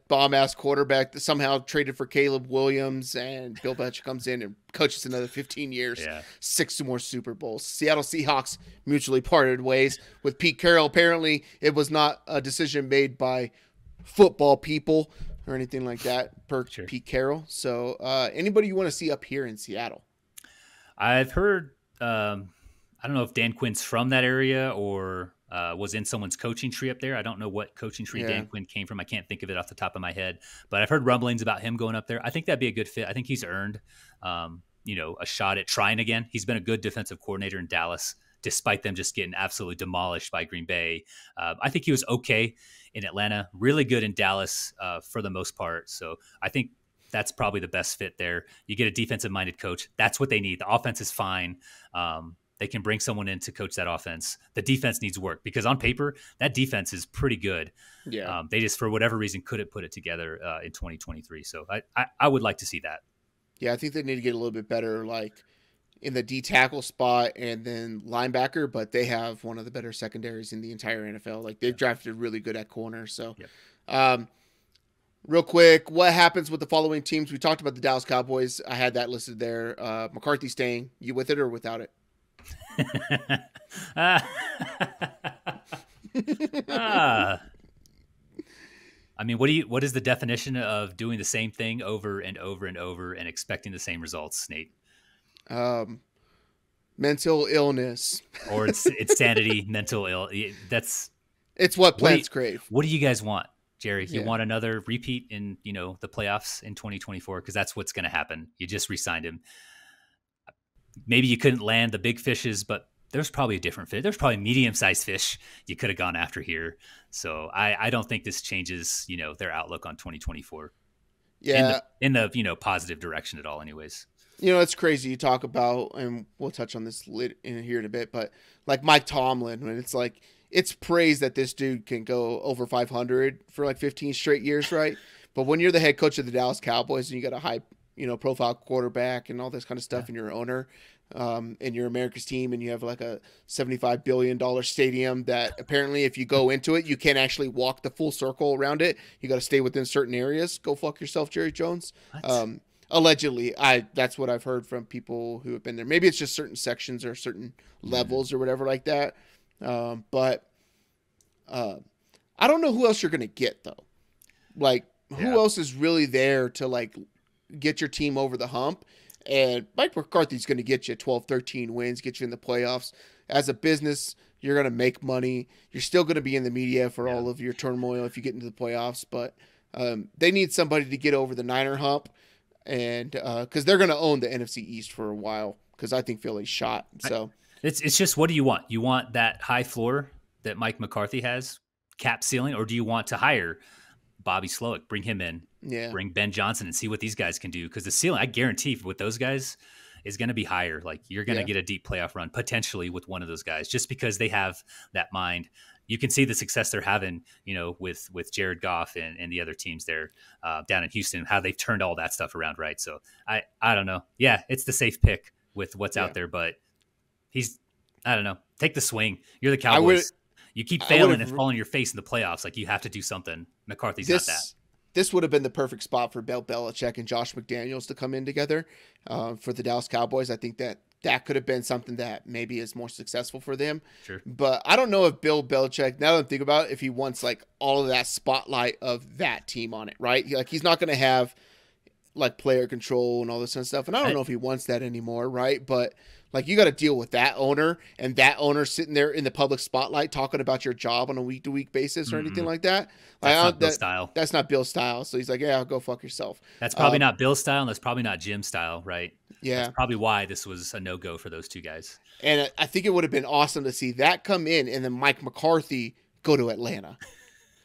bomb ass quarterback that somehow traded for Caleb Williams, and Bill Belichick comes in and coaches another 15 years, 6 more Super Bowls. Seattle Seahawks mutually parted ways with Pete Carroll. Apparently, it was not a decision made by football people or anything like that per Pete Carroll. So, anybody you want to see up here in Seattle? I've heard. I don't know if Dan Quinn's from that area or was in someone's coaching tree up there. I don't know what coaching tree Dan Quinn came from. I can't think of it off the top of my head, but I've heard rumblings about him going up there. I think that'd be a good fit. I think he's earned, a shot at trying again. He's been a good defensive coordinator in Dallas, despite them just getting absolutely demolished by Green Bay. I think he was okay in Atlanta, really good in Dallas for the most part. So I think that's probably the best fit there. You get a defensive-minded coach. That's what they need. The offense is fine. They can bring someone in to coach that offense. The defense needs work because on paper, that defense is pretty good. Yeah. They just, for whatever reason, couldn't put it together in 2023. So I would like to see that. Yeah, I think they need to get a little bit better, like in the D tackle spot and then linebacker, but they have one of the better secondaries in the entire NFL. Like they've drafted really good at corner. So, real quick, what happens with the following teams? We talked about the Dallas Cowboys. I had that listed there. McCarthy staying. You with it or without it? I mean, what is the definition of doing the same thing over and over and over and expecting the same results, Nate? Mental illness, or it's sanity, mental ill. It's what plants crave. What do you guys want, Jerry? You want another repeat in the playoffs in 2024 because that's what's going to happen. You just re-signed him. Maybe you couldn't land the big fishes, but there's probably a different fish. There's probably medium-sized fish you could have gone after here. So I don't think this changes, their outlook on 2024. Yeah. In the positive direction at all anyways. It's crazy you talk about, and we'll touch on this in here in a bit, but like Mike Tomlin, when it's like, it's praise that this dude can go over 500 for like 15 straight years, right? But when you're the head coach of the Dallas Cowboys and you got a high profile quarterback and all this kind of stuff, and you're an owner, and you're America's team, and you have like a $75 billion stadium that apparently if you go into it, you can't actually walk the full circle around it. You got to stay within certain areas. Go fuck yourself, Jerry Jones. Allegedly, that's what I've heard from people who have been there. Maybe it's just certain sections or certain levels or whatever like that. But I don't know who else you're going to get though. Like who else is really there to like get your team over the hump? And Mike McCarthy's going to get you 12, 13 wins, get you in the playoffs. As a business, you're going to make money. You're still going to be in the media for all of your turmoil if you get into the playoffs. But they need somebody to get over the Niner hump, and because they're going to own the NFC East for a while, because I think Philly's shot. So it's just, what do you want? You want that high floor that Mike McCarthy has, cap ceiling, or do you want to hire Bobby Slowik, bring him in, bring Ben Johnson, and see what these guys can do? Because the ceiling, I guarantee, with those guys is going to be higher. Like you're going to get a deep playoff run potentially with one of those guys, just because they have that mind. You can see the success they're having, with Jared Goff and the other teams there down in Houston, how they've turned all that stuff around, right? So I don't know. Yeah, it's the safe pick with what's out there, but I don't know. Take the swing. You're the Cowboys. You keep failing and falling on your face in the playoffs. Like, you have to do something. McCarthy's not that. This would have been the perfect spot for Bill Belichick and Josh McDaniels to come in together for the Dallas Cowboys. I think that could have been something that maybe is more successful for them. Sure. But I don't know if Bill Belichick, now that I'm thinking about it, if he wants like all of that spotlight of that team on it, right? He's not going to have like player control and all this kind of stuff. And I don't know if he wants that anymore, right? But like, you got to deal with that owner, and that owner sitting there in the public spotlight talking about your job on a week-to-week basis or anything like that. That's not Bill's style. That's not Bill's style. So he's like, yeah, go fuck yourself. That's probably not Bill's style, and that's probably not Jim's style, right? Yeah. That's probably why this was a no-go for those two guys. And I think it would have been awesome to see that come in and then Mike McCarthy go to Atlanta.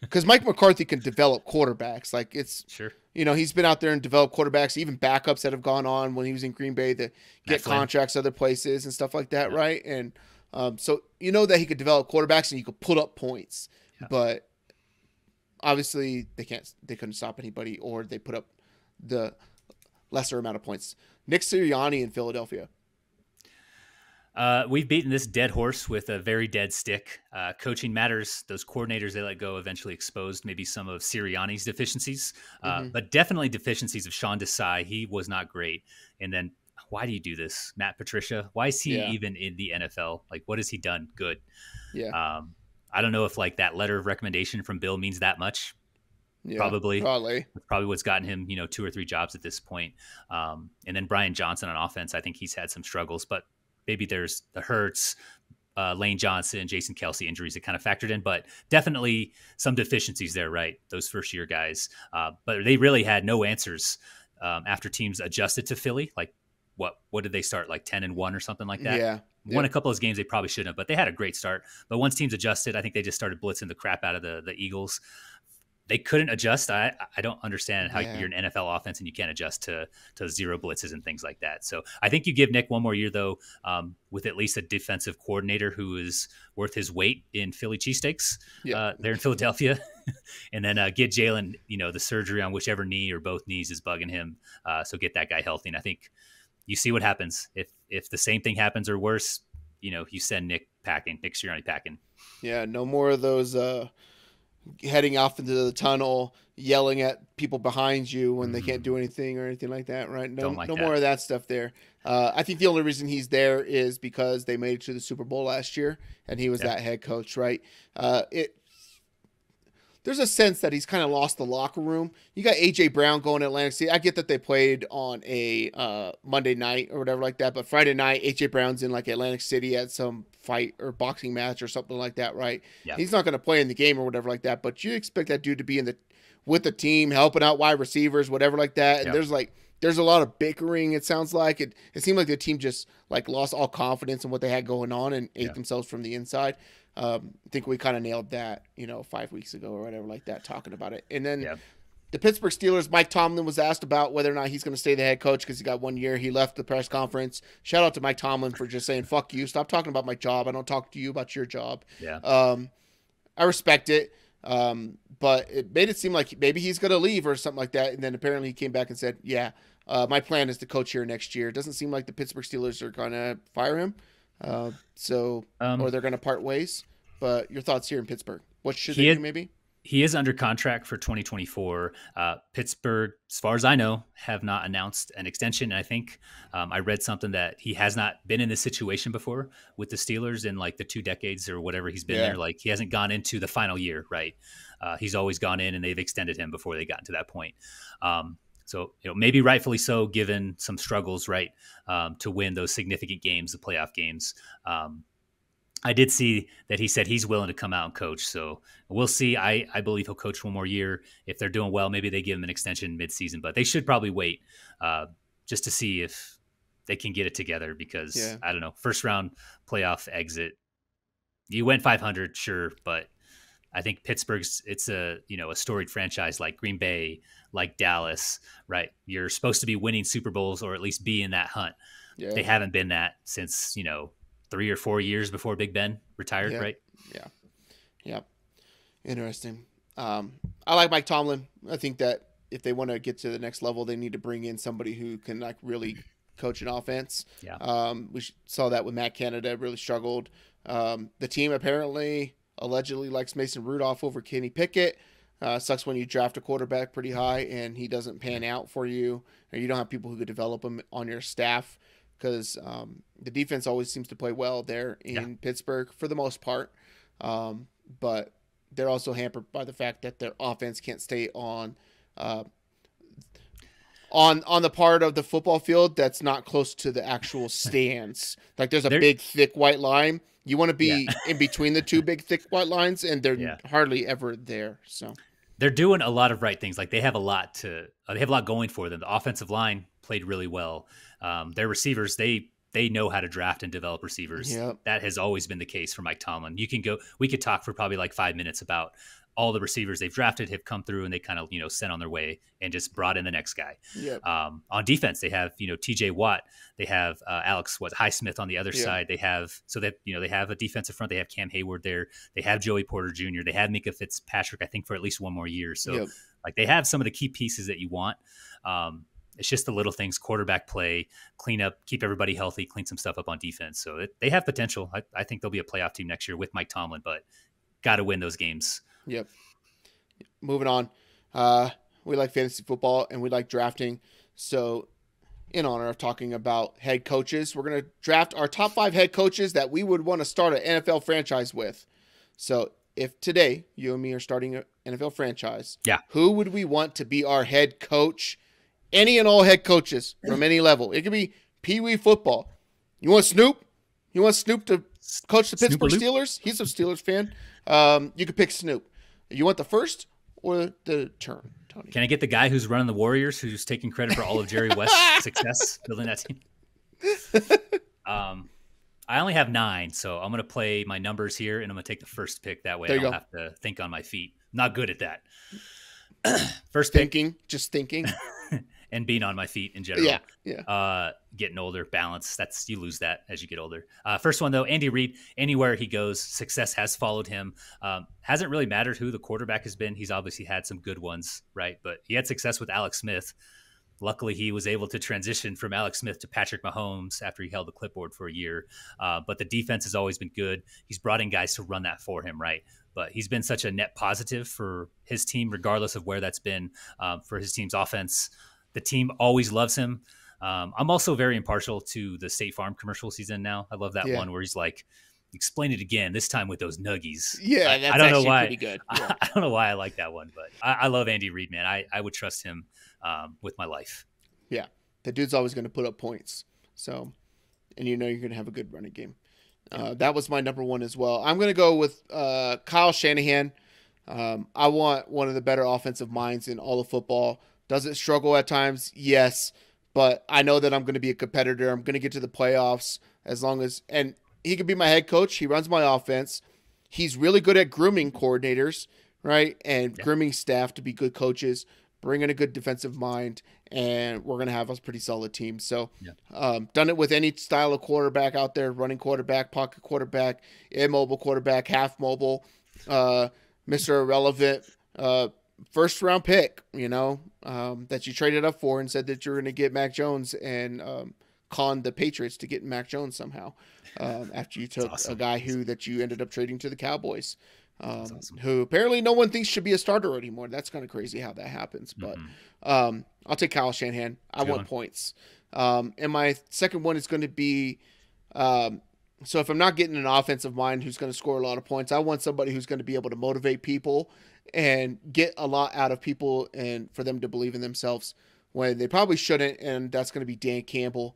Because Mike McCarthy can develop quarterbacks. Like, it's sure. He's been out there and developed quarterbacks, even backups that have gone on when he was in Green Bay to get contracts other places and stuff like that, right? And so that he could develop quarterbacks and you could put up points. Yeah. But obviously they couldn't stop anybody, or they put up the lesser amount of points. Nick Sirianni in Philadelphia. We've beaten this dead horse with a very dead stick. Coaching matters. Those coordinators they let go eventually exposed maybe some of Sirianni's deficiencies, but definitely deficiencies of Sean Desai. He was not great. And then, why do you do this, Matt Patricia? Why is he even in the NFL? Like, what has he done good? Yeah. I don't know if like that letter of recommendation from Bill means that much. Yeah, probably. That's probably what's gotten him, 2 or 3 jobs at this point. And then Brian Johnson on offense, I think he's had some struggles, but maybe there's the Hurts, Lane Johnson, Jason Kelsey injuries that kind of factored in, but definitely some deficiencies there, right? Those first-year guys. But they really had no answers after teams adjusted to Philly. Like, what did they start, like 10-1 or something like that? Yeah. Won a couple of those games they probably shouldn't have, but they had a great start. But once teams adjusted, I think they just started blitzing the crap out of the Eagles. They couldn't adjust. I don't understand how you're an NFL offense and you can't adjust to zero blitzes and things like that. So I think you give Nick one more year, though, with at least a defensive coordinator who is worth his weight in Philly cheesesteaks there in Philadelphia. And then get Jalen, the surgery on whichever knee or both knees is bugging him. So get that guy healthy. And I think you see what happens. If the same thing happens or worse, you send Nick Sirianni packing. Yeah, no more of those heading off into the tunnel, yelling at people behind you when they can't do anything or anything like that, right? No more of that stuff there. I think the only reason he's there is because they made it to the Super Bowl last year, and he was that head coach, right? There's a sense that he's kind of lost the locker room. You got A.J. Brown going to Atlantic City. I get that they played on a Monday night or whatever like that, but Friday night, A.J. Brown's in like Atlantic City at some fight or boxing match or something like that, right? Yeah. He's not going to play in the game or whatever like that, but you expect that dude to be with the team, helping out wide receivers, whatever like that. And there's a lot of bickering, it sounds like. It seemed like the team just like lost all confidence in what they had going on and ate themselves from the inside. I think we kind of nailed that, 5 weeks ago or whatever like that, talking about it. And then the Pittsburgh Steelers, Mike Tomlin was asked about whether or not he's going to stay the head coach because he got 1 year. He left the press conference. Shout out to Mike Tomlin for just saying, fuck you. Stop talking about my job. I don't talk to you about your job. Yeah. I respect it. But it made it seem like maybe he's going to leave or something like that. And then apparently he came back and said, my plan is to coach here next year. It doesn't seem like the Pittsburgh Steelers are going to fire him, or they're going to part ways. But your thoughts here in Pittsburgh? What should they do maybe? He is under contract for 2024. Pittsburgh, as far as I know, have not announced an extension. And I think I read something that he has not been in this situation before with the Steelers in like the 2 decades or whatever he's been there. Like he hasn't gone into the final year, right? He's always gone in and they've extended him before they got to that point. So, maybe rightfully so, given some struggles, right, to win those significant games, the playoff games. I did see that he said he's willing to come out and coach. So we'll see. I believe he'll coach 1 more year. If they're doing well, maybe they give him an extension midseason, but they should probably wait just to see if they can get it together because I don't know, first round playoff exit. You went 500, sure. But I think Pittsburgh's, it's a storied franchise like Green Bay, like Dallas, right? You're supposed to be winning Super Bowls or at least be in that hunt. Yeah. They haven't been that since, 3 or 4 years before Big Ben retired, right? Yeah. Interesting. I like Mike Tomlin. I think that if they want to get to the next level, they need to bring in somebody who can like really coach an offense. Yeah. We saw that with Matt Canada, really struggled. The team allegedly likes Mason Rudolph over Kenny Pickett. Sucks when you draft a quarterback pretty high and he doesn't pan out for you, or you don't have people who could develop him on your staff. Because the defense always seems to play well there in Pittsburgh for the most part. But they're also hampered by the fact that their offense can't stay on the part of the football field that's not close to the actual stands. Like there's a big, thick white line. You want to be in between the 2 big, thick white lines, and they're hardly ever there. So they're doing a lot of right things. Like they have a lot going for them. The offensive line played really well. Their receivers, they know how to draft and develop receivers. Yep. That has always been the case for Mike Tomlin. We could talk for probably like 5 minutes about all the receivers they've drafted have come through and they kind of, sent on their way and just brought in the next guy. Yep. On defense, they have, TJ Watt, they have Alex Highsmith on the other side. They have, they have a defensive front. They have Cam Hayward there. They have Joey Porter Jr. They have Mika Fitzpatrick, I think, for at least 1 more year. So like they have some of the key pieces that you want. It's just the little things, quarterback play, clean up, keep everybody healthy, clean some stuff up on defense. So they have potential. I think they'll be a playoff team next year with Mike Tomlin, but got to win those games. Yep. Moving on. We like fantasy football and we like drafting. So in honor of talking about head coaches, we're going to draft our top 5 head coaches that we would want to start an NFL franchise with. So if today you and me are starting an NFL franchise, who would we want to be our head coach? Any and all head coaches from any level. It could be Pee Wee football. You want Snoop? You want Snoop to coach the Pittsburgh Steelers? He's a Steelers fan. You could pick Snoop. You want the first or the turn, Tony? Can I get the guy who's running the Warriors, who's taking credit for all of Jerry West's success building that team? I only have 9, so I'm going to play my numbers here, and I'm going to take the first pick. That way I don't have to think on my feet. I'm not good at that. First pick. Just thinking. And being on my feet in general. Yeah. Getting older, balance. You lose that as you get older. First one though, Andy Reid. Anywhere he goes, success has followed him. Hasn't really mattered who the quarterback has been. He's obviously had some good ones, right? But he had success with Alex Smith. Luckily, he was able to transition from Alex Smith to Patrick Mahomes after he held the clipboard for a year. But the defense has always been good. He's brought in guys to run that for him, right? But he's been such a net positive for his team, regardless of where that's been, for his team's offense. The team always loves him. I'm also very impartial to the State Farm commercial season now. I love that one where he's like, explain it again, this time with those nuggies. Yeah, that's actually pretty good. Yeah. I don't know why I like that one, but I love Andy Reid, man. I would trust him with my life. Yeah, the dude's always going to put up points. So, and you're going to have a good running game. That was my number 1 as well. I'm going to go with Kyle Shanahan. I want one of the better offensive minds in all of football. Does it struggle at times? Yes. But I know that I'm going to be a competitor. I'm going to get to the playoffs and he could be my head coach. He runs my offense. He's really good at grooming coordinators, right? And grooming staff to be good coaches, bringing a good defensive mind, and we're going to have a pretty solid team. So done it with any style of quarterback out there, running quarterback, pocket quarterback, immobile quarterback, half mobile, Mr. Irrelevant, first round pick, that you traded up for and said that you were going to get Mac Jones and conned the Patriots to get Mac Jones somehow after you took a guy that you ended up trading to the Cowboys, who apparently no one thinks should be a starter anymore. That's kind of crazy how that happens. But I'll take Kyle Shanahan. I want points. And my second one is going to be so if I'm not getting an offensive mind who's going to score a lot of points, I want somebody who's going to be able to motivate people and get a lot out of people and for them to believe in themselves when they probably shouldn't. And that's going to be Dan Campbell.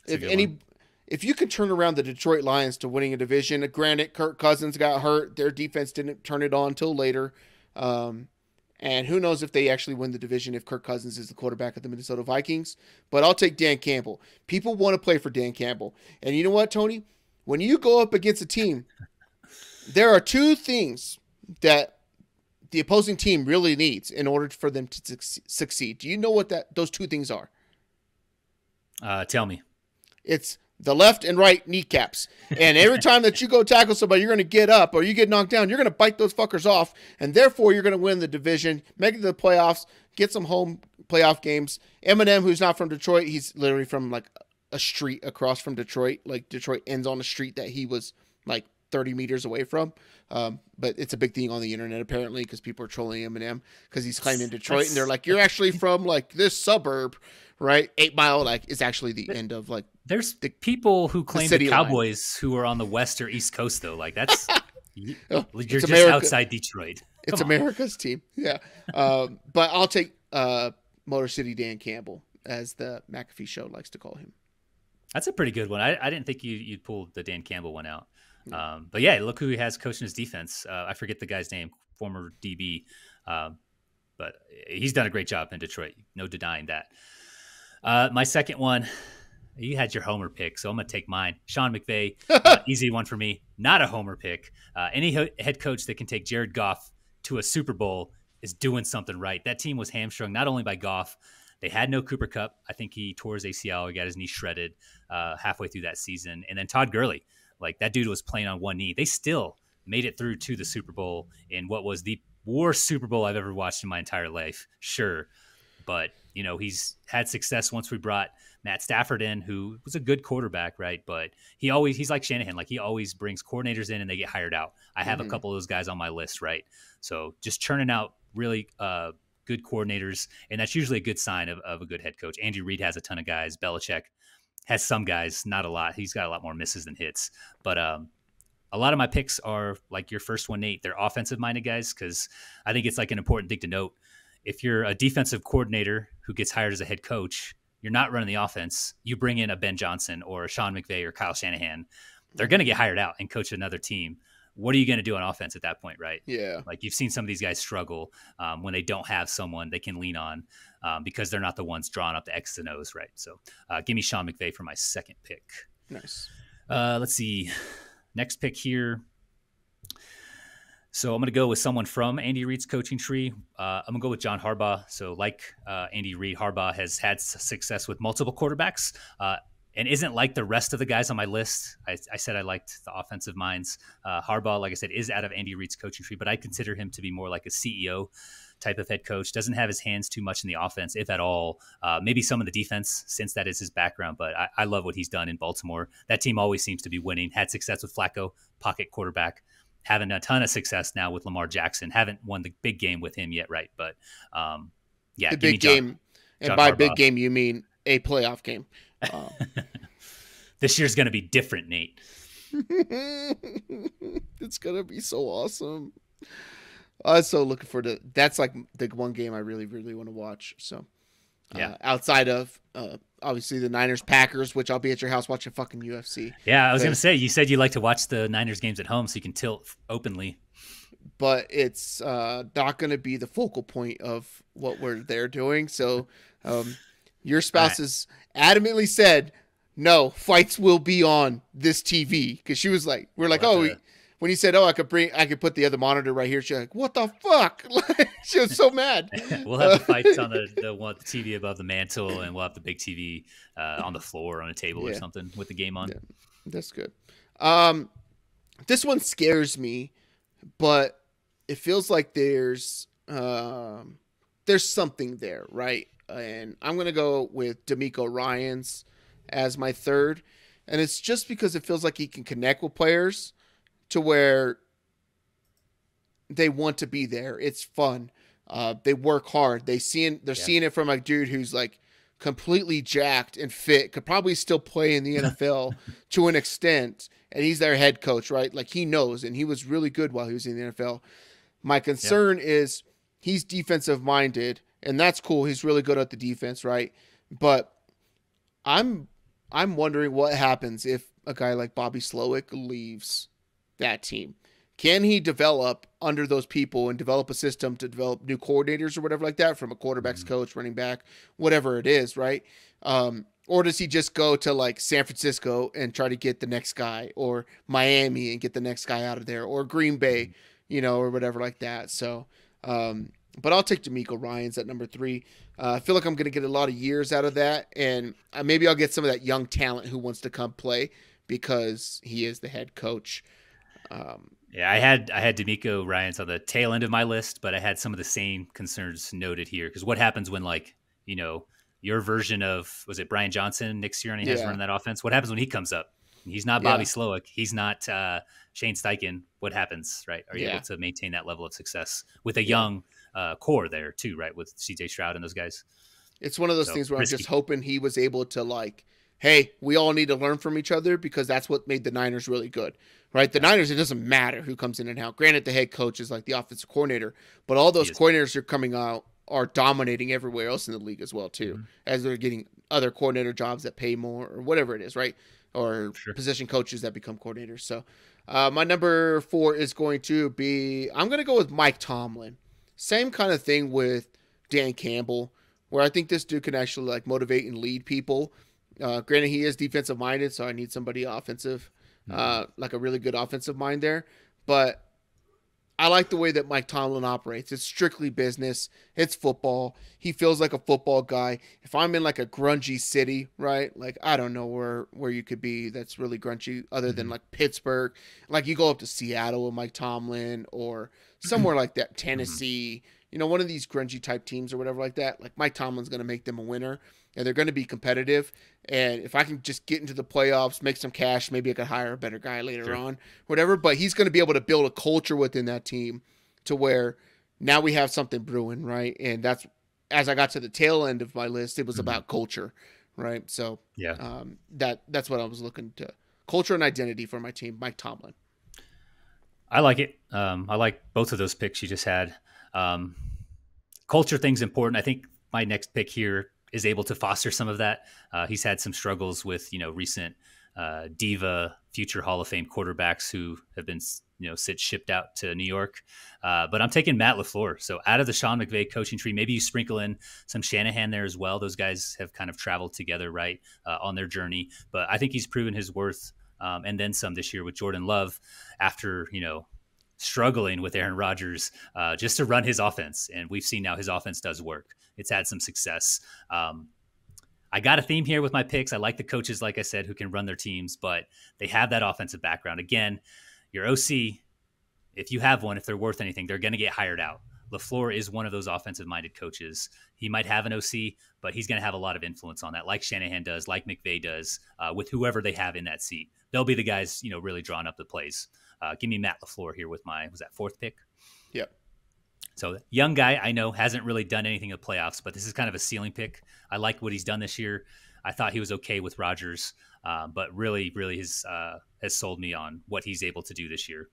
If you can turn around the Detroit Lions to winning a division, granted, Kirk Cousins got hurt. Their defense didn't turn it on until later. And who knows if they actually win the division if Kirk Cousins is the quarterback of the Minnesota Vikings. But I'll take Dan Campbell. People want to play for Dan Campbell. And you know what, Tony? When you go up against a team, there are two things that the opposing team really needs in order for them to succeed. Do you know what those two things are? Tell me. It's the left and right kneecaps. And every time that you go tackle somebody, you're going to get up or you get knocked down. You're going to bite those fuckers off. And therefore, you're going to win the division, make it to the playoffs, get some home playoff games. Eminem, who's not from Detroit, he's literally from like a street across from Detroit. Like Detroit ends on a street that he was like 30 meters away from. But it's a big thing on the internet, apparently, because people are trolling Eminem because he's claiming Detroit. And they're like, you're actually from like this suburb, right? 8 Mile, like, is actually the end of like. There's people who claim the Cowboys who are on the west or east coast, though. Like, that's you're just America. Outside Detroit. It's America's team. Yeah. But I'll take Motor City Dan Campbell, as the McAfee show likes to call him. That's a pretty good one. I didn't think you'd pull the Dan Campbell one out. But yeah, look who he has coaching his defense. I forget the guy's name, former DB. But he's done a great job in Detroit. No denying that. My second one, you had your homer pick, so I'm going to take mine. Sean McVay, easy one for me. Not a homer pick. Any head coach that can take Jared Goff to a Super Bowl is doing something right. That team was hamstrung not only by Goff. They had no Cooper Kupp. I think he tore his ACL. He got his knee shredded halfway through that season. And then Todd Gurley, like that dude was playing on one knee. They still made it through to the Super Bowl in what was the worst Super Bowl I've ever watched in my entire life. Sure. But, he's had success once we brought Matt Stafford in, who was a good quarterback, right? But he's like Shanahan. Like he always brings coordinators in and they get hired out. I have a couple of those guys on my list, right? So just churning out really good coordinators, and that's usually a good sign of a good head coach. Andy Reid has a ton of guys. Belichick has some guys, not a lot. He's got a lot more misses than hits. But a lot of my picks are like your first one, Nate. They're offensive-minded guys because I think it's like an important thing to note. If you're a defensive coordinator who gets hired as a head coach, you're not running the offense. You bring in a Ben Johnson or a Sean McVay or Kyle Shanahan. They're going to get hired out and coach another team. What are you going to do on offense at that point, right? Yeah. Like you've seen some of these guys struggle when they don't have someone they can lean on because they're not the ones drawing up the X's and O's, right? So give me Sean McVay for my second pick. Nice. Let's see. Next pick here. So I'm going to go with someone from Andy Reid's coaching tree. I'm going to go with John Harbaugh. So like Andy Reid, Harbaugh has had success with multiple quarterbacks and isn't like the rest of the guys on my list. I said I liked the offensive minds. Harbaugh, like I said, is out of Andy Reid's coaching tree, but I consider him to be more like a CEO type of head coach. Doesn't have his hands too much in the offense, if at all. Maybe some of the defense, since that is his background, but I love what he's done in Baltimore. That team always seems to be winning. Had success with Flacco, pocket quarterback. Having a ton of success now with Lamar Jackson. Haven't won the big game with him yet, right? But yeah, the big game, and by Harbaugh. Big game you mean a playoff game. This year's going to be different, Nate. It's going to be so awesome. I was so looking for that's like the one game I really, really want to watch. So yeah, outside of obviously the Niners Packers, which I'll be at your house watching fucking UFC. Yeah, I was going to say, you said you like to watch the Niners games at home so you can tilt openly. But it's not going to be the focal point of what we're there doing. So your spouse has adamantly said, no, fights will be on this TV. Because she was like, we're like, when he said, I could put the other monitor right here. She's like, what the fuck? She was so mad. We'll have the fights on the TV above the mantle, and we'll have the big TV on the floor on a table or something with the game on. Yeah, that's good. This one scares me, but it feels like there's something there, right? And I'm going to go with D'Amico Ryans as my third. And it's just because it feels like he can connect with players to where they want to be there. It's fun. They work hard. They're seeing it from a dude who's like completely jacked and fit, could probably still play in the NFL to an extent. And he's their head coach, right? Like he knows, and he was really good while he was in the NFL. My concern is he's defensive minded, and that's cool. He's really good at the defense, right? But I'm wondering what happens if a guy like Bobby Slowik leaves that team. Can he develop under those people and develop a system to develop new coordinators or whatever like that from a quarterback's coach, running back, whatever it is, right? Or does he just go to like San Francisco and try to get the next guy, or Miami and get the next guy out of there, or Green Bay, or whatever like that. So, but I'll take D'Amico Ryans at number 3. I feel like I'm going to get a lot of years out of that, and maybe I'll get some of that young talent who wants to come play because he is the head coach. I had D'Amico Ryans on the tail end of my list, but I had some of the same concerns noted here. Because what happens when, like, your version of, was it Brian Johnson, Nick Sirianni has run that offense? What happens when he comes up? He's not Bobby Slowik. He's not Shane Steichen. What happens, right? Are you able to maintain that level of success with a young core there too, right? With CJ Stroud and those guys. It's one of those things where risky. I'm just hoping he was able to like, hey, we all need to learn from each other, because that's what made the Niners really good, right? The Niners, it doesn't matter who comes in and out. Granted, the head coach is like the offensive coordinator, but all those coordinators are coming out are dominating everywhere else in the league as well too, as they're getting other coordinator jobs that pay more or whatever it is, right? Or position coaches that become coordinators. So my number 4 is going to be, I'm going to go with Mike Tomlin. Same kind of thing with Dan Campbell, where I think this dude can actually like motivate and lead people. Granted, he is defensive minded, so I need somebody offensive, like a really good offensive mind there. But I like the way that Mike Tomlin operates. It's strictly business. It's football. He feels like a football guy. If I'm in like a grungy city, right? Like, I don't know where you could be that's really grungy other than like Pittsburgh. Like you go up to Seattle with Mike Tomlin, or somewhere like that, Tennessee, one of these grungy type teams or whatever like that. Like Mike Tomlin's going to make them a winner, and they're going to be competitive. And if I can just get into the playoffs, make some cash, maybe I could hire a better guy later on, whatever. But he's going to be able to build a culture within that team to where now we have something brewing, right? And that's, as I got to the tail end of my list, it was about culture, right? So that's what I was looking to. Culture and identity for my team, Mike Tomlin. I like it. I like both of those picks you just had. Culture thing's important. I think my next pick here is able to foster some of that. He's had some struggles with, recent diva future Hall of Fame quarterbacks who have been, shipped out to New York. But I'm taking Matt LaFleur. So out of the Sean McVay coaching tree, maybe you sprinkle in some Shanahan there as well. Those guys have kind of traveled together, right, on their journey. But I think he's proven his worth and then some this year with Jordan Love after, struggling with Aaron Rodgers just to run his offense. And we've seen now his offense does work. It's had some success. I got a theme here with my picks. I like the coaches, like I said, who can run their teams, but they have that offensive background. Again, your OC, if you have one, if they're worth anything, they're going to get hired out. LaFleur is one of those offensive-minded coaches. He might have an OC, but he's going to have a lot of influence on that, like Shanahan does, like McVay does, with whoever they have in that seat. They'll be the guys, really drawing up the plays. Give me Matt LaFleur here with my, was that 4th pick? Yep. So young guy, I know, hasn't really done anything in the playoffs, but this is kind of a ceiling pick. I like what he's done this year. I thought he was okay with Rodgers, but really has sold me on what he's able to do this year.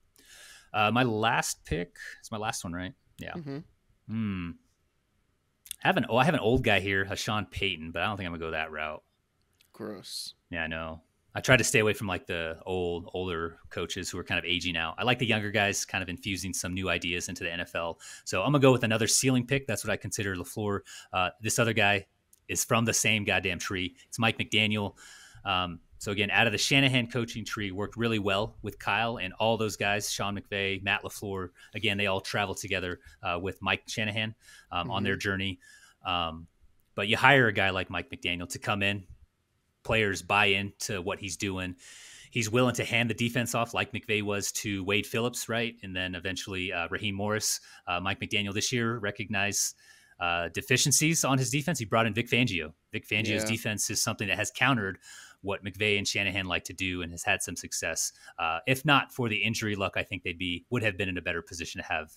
My last pick, it's my last one, right? Yeah. I have an old guy here, Sean Payton, but I don't think I'm going to go that route. Gross. Yeah, I know. I try to stay away from like the older coaches who are kind of aging out. I like the younger guys kind of infusing some new ideas into the NFL. So I'm going to go with another ceiling pick. That's what I consider LaFleur. This other guy is from the same goddamn tree. It's Mike McDaniel. So again, out of the Shanahan coaching tree, worked really well with Kyle and all those guys, Sean McVay, Matt LaFleur. Again, they all traveled together with Mike Shanahan on their journey. But you hire a guy like Mike McDaniel to come in, players buy into what he's doing. he's willing to hand the defense off like McVay was to Wade Phillips, right? And then eventually Raheem Morris. Mike McDaniel this year recognized deficiencies on his defense. He brought in Vic Fangio. Vic Fangio's defense is something that has countered what McVay and Shanahan like to do and has had some success. If not for the injury luck, I think would have been in a better position to have,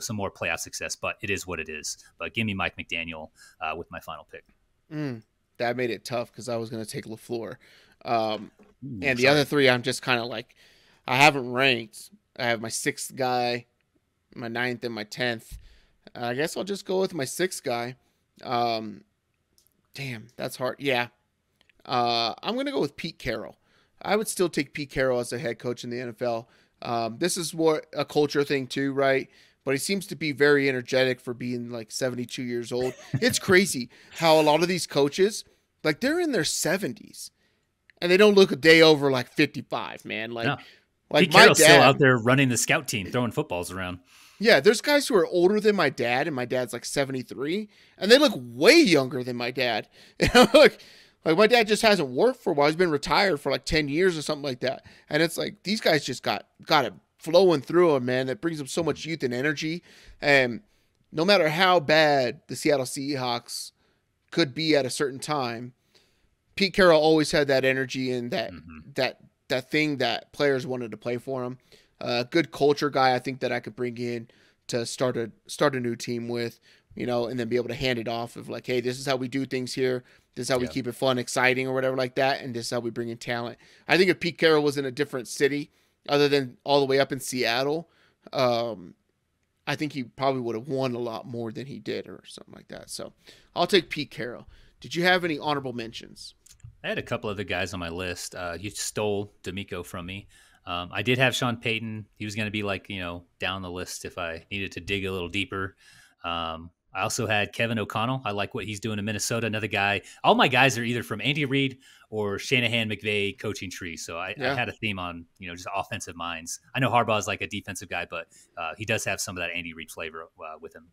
some more playoff success, but it is what it is. But give me Mike McDaniel with my final pick. That made it tough because I was going to take LaFleur. And the other three, I'm just kind of like, I haven't ranked. I have my 6th guy, my 9th, and my 10th. I guess I'll just go with my 6th guy. Damn, that's hard. Yeah. I'm going to go with Pete Carroll. I would still take Pete Carroll as a head coach in the NFL. This is what a culture thing too, right? But he seems to be very energetic for being like 72 years old. It's crazy how a lot of these coaches, like they're in their 70s and they don't look a day over like 55, man. Like Pete Carroll's still out there running the scout team, throwing footballs around. Yeah, there's guys who are older than my dad, and my dad's like 73, and they look way younger than my dad. Like my dad just hasn't worked for a while. He's been retired for like 10 years or something like that. And it's like these guys just got it flowing through them, man. That brings them so much youth and energy. And no matter how bad the Seattle Seahawks could be at a certain time, Pete Carroll always had that energy and that thing that players wanted to play for him. Good culture guy, I think, that I could bring in to start a new team with, and then be able to hand it off of like, hey, this is how we do things here. This is how we keep it fun, exciting, or whatever like that. And this is how we bring in talent. I think if Pete Carroll was in a different city other than all the way up in Seattle, I think he probably would have won a lot more than he did or something like that. So I'll take Pete Carroll. Did you have any honorable mentions? I had a couple other guys on my list. You stole D'Amico from me. I did have Sean Payton. He was going to be like, down the list if I needed to dig a little deeper. I also had Kevin O'Connell. I like what he's doing in Minnesota. Another guy. All my guys are either from Andy Reid or Shanahan McVay coaching tree. So I had a theme on, just offensive minds. I know Harbaugh is like a defensive guy, but he does have some of that Andy Reid flavor with him.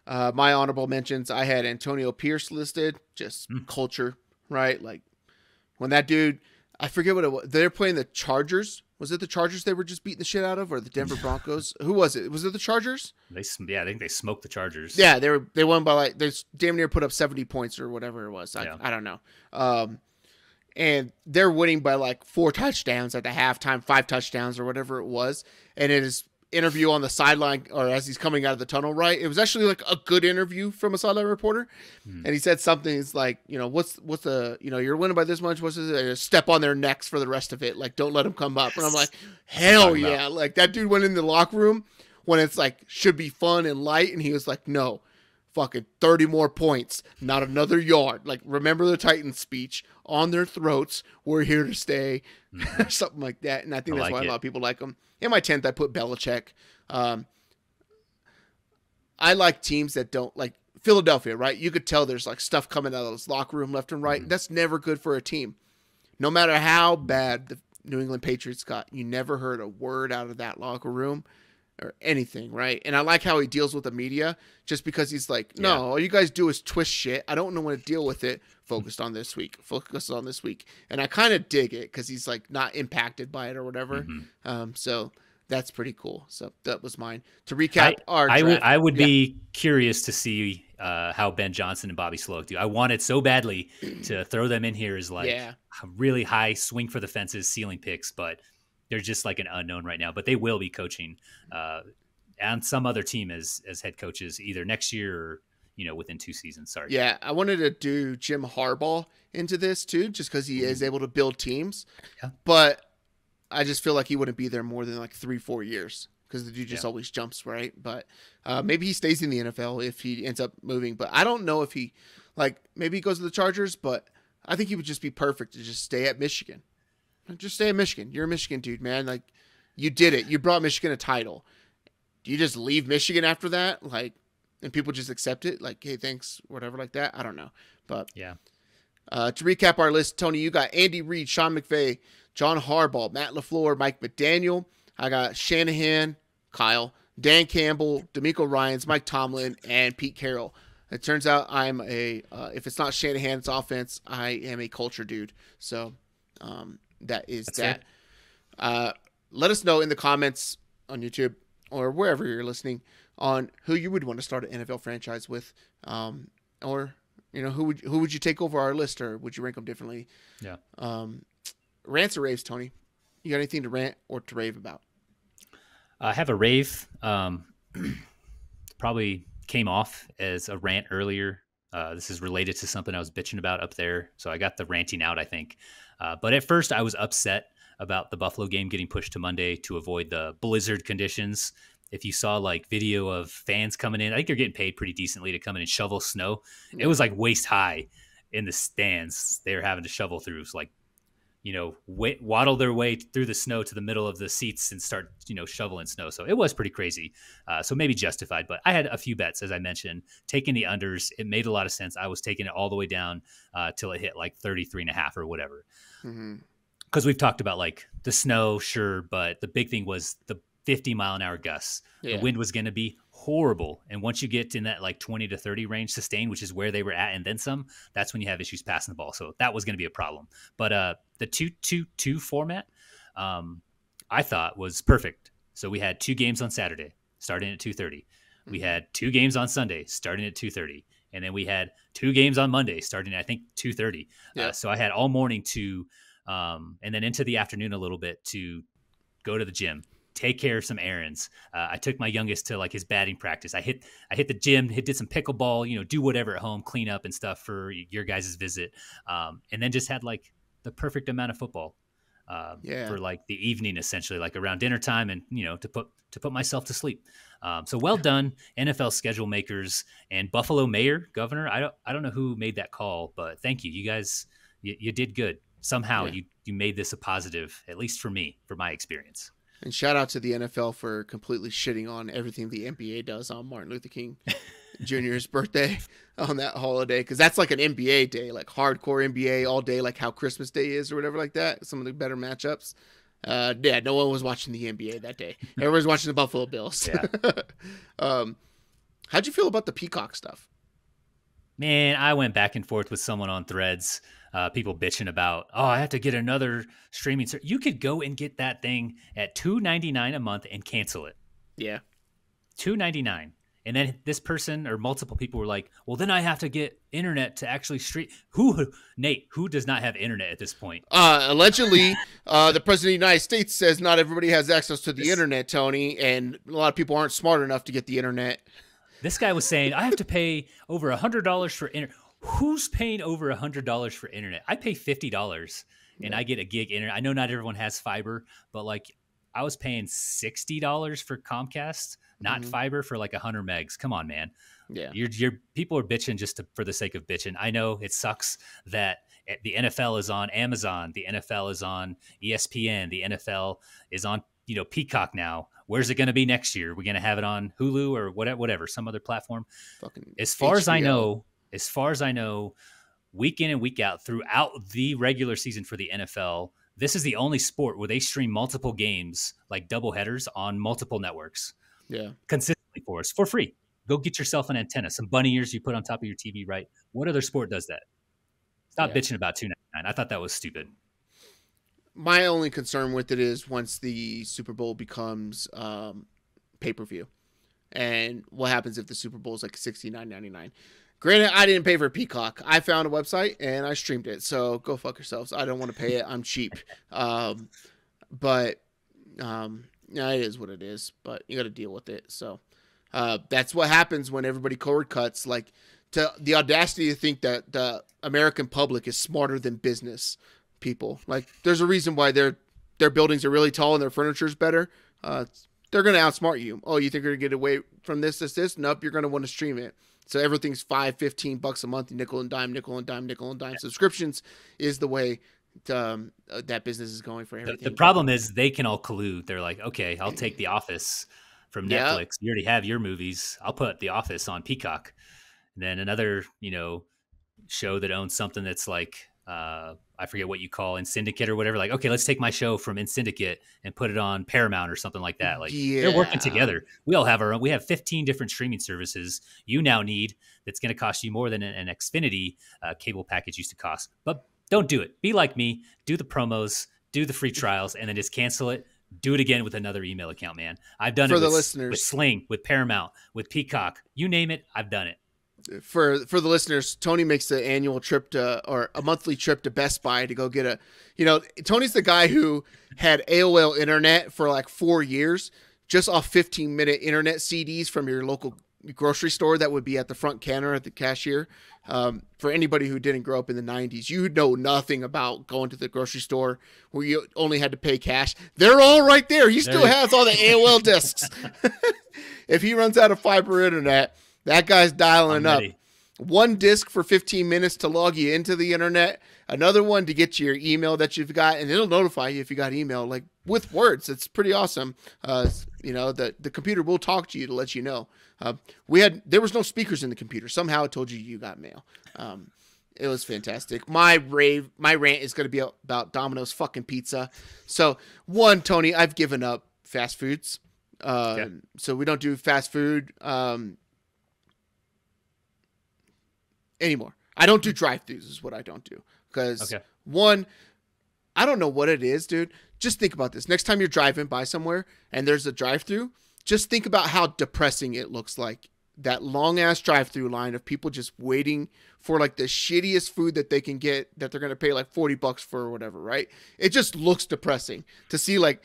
My honorable mentions, I had Antonio Pierce listed, just culture, right? Like when that dude, I forget what it was. They're playing the Chargers. Was it the Chargers they were just beating the shit out of, or the Denver Broncos? Who was it? Was it the Chargers? I think they smoked the Chargers. Yeah, they won by like they damn near put up 70 points or whatever it was. I don't know. And they're winning by like 4 touchdowns at the halftime, 5 touchdowns or whatever it was. And it is interview on the sideline or as he's coming out of the tunnel, right? It was actually like a good interview from a sideline reporter. And he said something, it's like, what's the, you're winning by this much. What's this? Step on their necks for the rest of it. Like, don't let them come up. And I'm like, hell yeah. Like that dude went in the locker room when it's like, should be fun and light. And he was like, no, fucking 30 more points, not another yard. Like, remember the Titans speech on their throats. We're here to stay. Something like that. And I think that's why a lot of people like him. In my 10th, I put Belichick. I like teams that don't like Philadelphia, right? You could tell there's like stuff coming out of this locker room left and right. That's never good for a team. No matter how bad the New England Patriots got, you never heard a word out of that locker room or anything, right? And I like how he deals with the media just because he's like, no, all you guys do is twist shit. I don't know when to deal with it. Focus on this week. And I kind of dig it because he's like not impacted by it or whatever. So that's pretty cool. So that was mine. To recap our draft, I would be curious to see how Ben Johnson and Bobby Slowik do. I wanted so badly to throw them in here as like a really high swing for the fences ceiling picks, but they're just like an unknown right now. But they will be coaching on some other team as head coaches either next year or within 2 seasons. Sorry. Yeah, I wanted to do Jim Harbaugh into this too, just because he is able to build teams. Yeah. But I just feel like he wouldn't be there more than like 3-4 years because the dude just always jumps, right? But maybe he stays in the NFL if he ends up moving. But I don't know if he, maybe he goes to the Chargers, but I think he would just be perfect to just stay at Michigan. Just stay at Michigan. You're a Michigan dude, man. Like, you did it. You brought Michigan a title. Do you just leave Michigan after that? And people just accept it? Like, hey, thanks, whatever like that? I don't know. But yeah. To recap our list, Tony, you got Andy Reid, Sean McVay, John Harbaugh, Matt LaFleur, Mike McDaniel. I got Shanahan, Kyle, Dan Campbell, D'Amico Ryans, Mike Tomlin, and Pete Carroll. It turns out I'm if it's not Shanahan's offense, I am a culture dude. So that is That's that. Let us know in the comments on YouTube or wherever you're listening on who you would want to start an NFL franchise with, or who would you take over our list, or would you rank them differently? Yeah. Rants or raves, Tony? You got anything to rant or to rave about? I have a rave. Probably came off as a rant earlier. This is related to something I was bitching about up there, so I got the ranting out, I think. But at first, I was upset about the Buffalo game getting pushed to Monday to avoid the blizzard conditions. If you saw like video of fans coming in, I think they're getting paid pretty decently to come in and shovel snow. It was like waist high in the stands. They were having to shovel through, so like, waddle their way through the snow to the middle of the seats and start, shoveling snow. So it was pretty crazy. So maybe justified, but I had a few bets, as I mentioned, taking the unders. It made a lot of sense. I was taking it all the way down till it hit like 33.5 or whatever. Because we've talked about like the snow, sure. But the big thing was the 50-mile-an-hour gusts. Yeah. The wind was going to be horrible. And once you get in that like 20 to 30 range sustained, which is where they were at and then some, that's when you have issues passing the ball. So that was going to be a problem. But the 2-2-2 format, I thought was perfect. So we had 2 games on Saturday starting at 2:30. We had 2 games on Sunday starting at 2:30. And then we had 2 games on Monday starting at, I think, 2:30. Yeah. So I had all morning to, and then into the afternoon a little bit to go to the gym, take care of some errands. I took my youngest to like his batting practice. I hit the gym, did some pickleball, do whatever at home, clean up and stuff for your guys' visit. And then just had like the perfect amount of football for like the evening, essentially, like around dinner time, and to put myself to sleep. So well done, NFL schedule makers and Buffalo mayor, governor. I don't know who made that call, but thank you. You guys, you did good. Somehow you made this a positive, at least for me, for my experience. And shout out to the NFL for completely shitting on everything the NBA does on Martin Luther King Jr.'s birthday on that holiday. Because that's like an NBA day, like hardcore NBA all day, like how Christmas Day is or whatever like that. Some of the better matchups. No one was watching the NBA that day. Everyone was watching the Buffalo Bills. Yeah. How'd you feel about the Peacock stuff? Man, I went back and forth with someone on Threads. People bitching about, I have to get another streaming service. You could go and get that thing at $2.99 a month and cancel it. Yeah. $2.99. And then this person or multiple people were like, well, then I have to get internet to actually stream. Nate, who does not have internet at this point? Allegedly, the president of the United States says not everybody has access to the internet, Tony, and a lot of people aren't smart enough to get the internet. This guy was saying, I have to pay over $100 for internet. Who's paying over $100 for internet? I pay $50 and I get a gig internet. I know not everyone has fiber, but like I was paying $60 for Comcast, not fiber, for like 100 megs. Come on, man. Yeah. Your people are bitching just for the sake of bitching. I know it sucks that the NFL is on Amazon. The NFL is on ESPN. The NFL is on, Peacock now. Where's it going to be next year? We're going to have it on Hulu or whatever, some other platform. Fucking As far as I know, week in and week out throughout the regular season for the NFL, this is the only sport where they stream multiple games, like double headers, on multiple networks. Yeah. Consistently for us, for free. Go get yourself an antenna, some bunny ears you put on top of your TV, right? What other sport does that? Stop bitching about $2.99. I thought that was stupid. My only concern with it is once the Super Bowl becomes pay-per-view. And what happens if the Super Bowl is like $69.99? Granted, I didn't pay for Peacock. I found a website and I streamed it. So go fuck yourselves. I don't want to pay it. I'm cheap. But it is what it is. But you got to deal with it. So that's what happens when everybody cord cuts. Like, to the audacity to think that the American public is smarter than business people. Like, there's a reason why their buildings are really tall and their furniture is better. They're going to outsmart you. Oh, you think you're going to get away from this? Nope, you're going to want to stream it. So everything's $15 a month, nickel and dime. Yeah. Subscriptions is the way that business is going for everything. The problem is they can all collude. They're like, okay, I'll take The Office from Netflix. You already have your movies. I'll put The Office on Peacock. And then another, show that owns something that's like, I forget what you call in Syndicate or whatever. Like, okay, let's take my show from in Syndicate and put it on Paramount or something like that. Like, they're working together. We all have our own. We have 15 different streaming services you now need. That's going to cost you more than an Xfinity cable package used to cost. But don't do it. Be like me. Do the promos. do the free trials, and then just cancel it. Do it again with another email account, man. I've done it with Sling, with Paramount, with Peacock. You name it, I've done it. For the listeners, Tony makes the annual trip or a monthly trip to Best Buy to go get Tony's the guy who had AOL internet for like 4 years, just off 15-minute internet CDs from your local grocery store that would be at the front counter at the cashier. For anybody who didn't grow up in the 90s, you know nothing about going to the grocery store where you only had to pay cash. They're all right there. He still has all the AOL discs. If he runs out of fiber internet, that guy's dialing up. One disc for 15 minutes to log you into the internet, another one to get your email that you've got, and it'll notify you if you got email, like with words. It's pretty awesome. The computer will talk to you to let you know. There was no speakers in the computer. Somehow it told you got mail. It was fantastic. My rant is going to be about Domino's fucking pizza. So one, Tony, I've given up fast foods. So we don't do fast food anymore. I don't do drive-thrus is what I don't do. Because one, I don't know what it is, dude. Just think about this. Next time you're driving by somewhere and there's a drive-thru, just think about how depressing it looks like. That long-ass drive-thru line of people just waiting for like the shittiest food that they can get that they're going to pay like $40 for or whatever, right? It just looks depressing to see like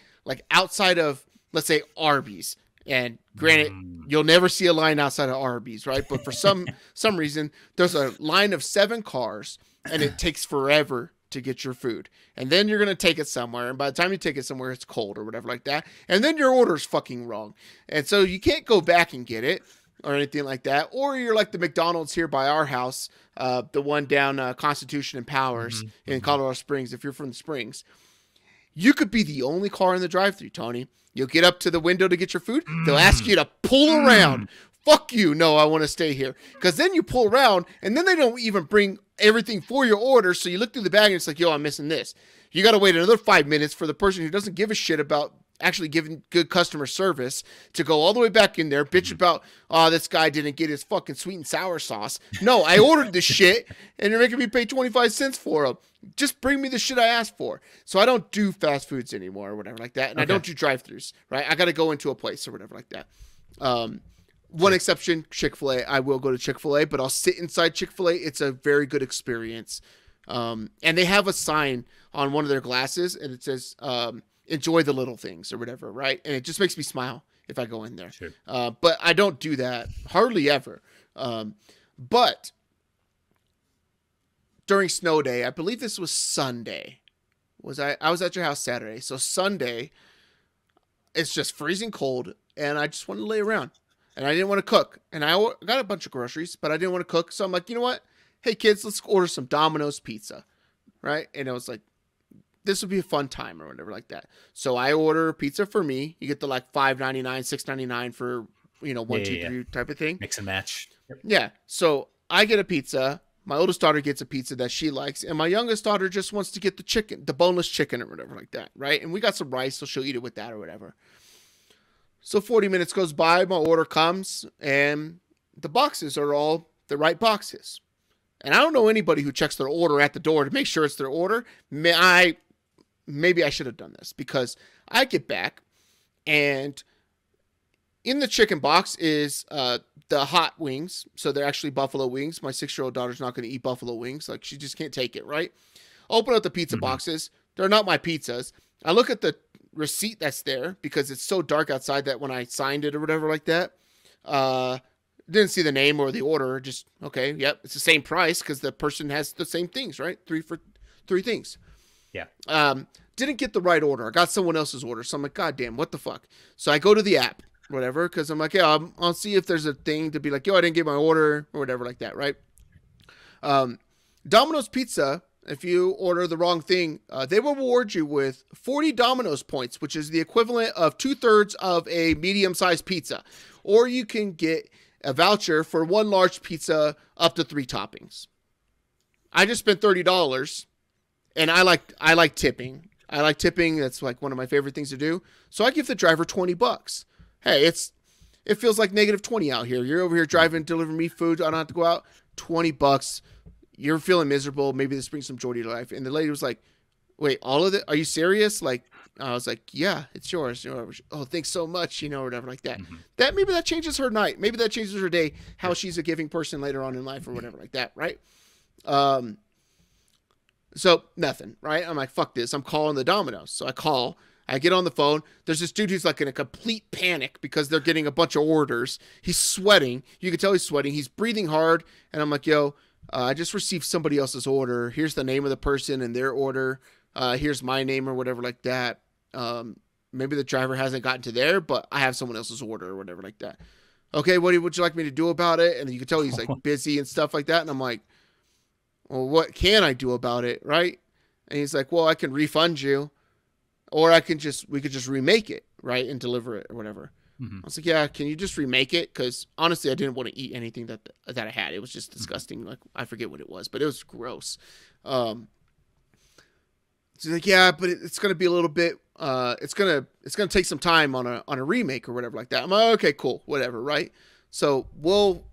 outside of, let's say, Arby's. And granted, you'll never see a line outside of Arby's, right? But for some reason, there's a line of 7 cars, and it takes forever to get your food. And then you're going to take it somewhere, and by the time you take it somewhere, it's cold or whatever like that. And then your order's fucking wrong. And so you can't go back and get it or anything like that. Or you're like the McDonald's here by our house, the one down Constitution and Powers in Colorado Springs, if you're from the Springs. You could be the only car in the drive-thru, Tony. You'll get up to the window to get your food. They'll ask you to pull around. Fuck you. No, I want to stay here. Because then you pull around, and then they don't even bring everything for your order. So you look through the bag, and it's like, yo, I'm missing this. You got to wait another 5 minutes for the person who doesn't give a shit about actually giving good customer service to go all the way back in there, bitch about, oh, this guy didn't get his fucking sweet and sour sauce. No, I ordered this shit, and you're making me pay 25 cents for them. Just bring me the shit I asked for. So I don't do fast foods anymore or whatever like that. And I don't do drive-thrus, right? I got to go into a place or whatever like that. One exception, Chick-fil-A. I will go to Chick-fil-A, but I'll sit inside Chick-fil-A. It's a very good experience. And they have a sign on one of their glasses, and it says, enjoy the little things or whatever, right? And it just makes me smile if I go in there. Sure. But I don't do that hardly ever. But during snow day, I believe this was Sunday. I was at your house Saturday. So Sunday, it's just freezing cold, and I just wanted to lay around. And I didn't want to cook. And I got a bunch of groceries, but I didn't want to cook. So I'm like, you know what? Hey, kids, let's order some Domino's pizza, right? And it was like, this would be a fun time or whatever like that. So I order pizza for me. You get the like $5.99, $6.99 for, 1, 2, 3 type of thing. Mix and match. Yeah. So I get a pizza. My oldest daughter gets a pizza that she likes. And my youngest daughter just wants to get the boneless chicken or whatever like that, right? And we got some rice, so she'll eat it with that or whatever. So 40 minutes goes by, my order comes, and the boxes are all the right boxes. And I don't know anybody who checks their order at the door to make sure it's their order. Maybe I should have done this, because I get back, and in the chicken box is the hot wings. So they're actually buffalo wings. My 6-year-old daughter's not going to eat buffalo wings. Like, she just can't take it, right? Open up the pizza boxes. They're not my pizzas. I look at the receipt that's there, because it's so dark outside that when I signed it or whatever like that, didn't see the name or the order. Just, okay, yep, it's the same price because the person has the same things, right? 3 for 3 things. Yeah. Didn't get the right order. I got someone else's order. So I'm like, God damn, what the fuck? So I go to the app, whatever, because I'm like, yeah, I'll see if there's a thing to be like, yo, I didn't get my order or whatever like that, right? Domino's Pizza, if you order the wrong thing, they will reward you with 40 Domino's points, which is the equivalent of 2/3 of a medium-sized pizza. Or you can get a voucher for 1 large pizza up to 3 toppings. I just spent $30, and I like tipping. I like tipping. That's like one of my favorite things to do. So I give the driver $20. Hey, it feels like -20 out here. You're over here driving, delivering me food. I don't have to go out. $20. You're feeling miserable. Maybe this brings some joy to your life. And the lady was like, wait, all of it? Are you serious? Like, I was like, yeah, it's yours. Oh, thanks so much, or whatever like that. Mm-hmm. Maybe that changes her night. Maybe that changes her day, how she's a giving person later on in life or whatever like that, right? So nothing, right? I'm like, fuck this. I'm calling the Domino's. So I get on the phone. There's this dude who's like in a complete panic because they're getting a bunch of orders. He's sweating. You can tell he's sweating. He's breathing hard. And I'm like, yo, I just received somebody else's order. Here's the name of the person and their order. Here's my name or whatever like that. Maybe the driver hasn't gotten to there, but I have someone else's order or whatever like that. Okay, what would you like me to do about it? And you can tell he's like busy and stuff like that. And I'm like, well, what can I do about it, right? And he's like, well, I can refund you, or we could just remake it, right, and deliver it or whatever. Mm-hmm. I was like, yeah, can you just remake it? Because honestly, I didn't want to eat anything that I had. It was just disgusting. Like, I forget what it was, but it was gross. So he's like, yeah, but it's gonna be a little bit. It's gonna take some time on a remake or whatever like that. I'm like, okay, cool, whatever, right? So we'll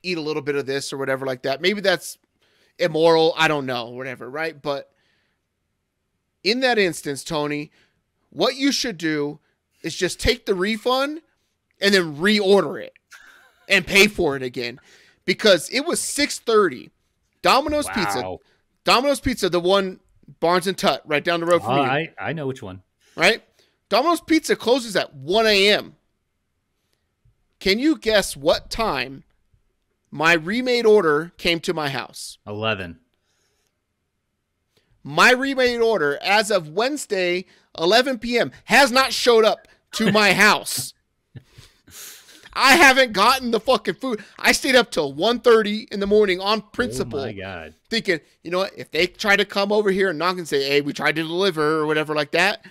eat a little bit of this or whatever like that. Maybe that's immoral. I don't know, whatever, right? But in that instance, Tony, what you should do is just take the refund and then reorder it and pay for it again, because it was 6:30. Domino's Pizza, the one Barnes and Tut right down the road from you. I know which one. Right? Domino's Pizza closes at 1 a.m. Can you guess what time my remade order came to my house? 11. My remade order, as of Wednesday, 11 p.m., has not showed up to my house. I haven't gotten the fucking food. I stayed up till 1:30 in the morning on principle. Oh, my God. Thinking, you know what? If they try to come over here and knock and say, hey, we tried to deliver or whatever like that,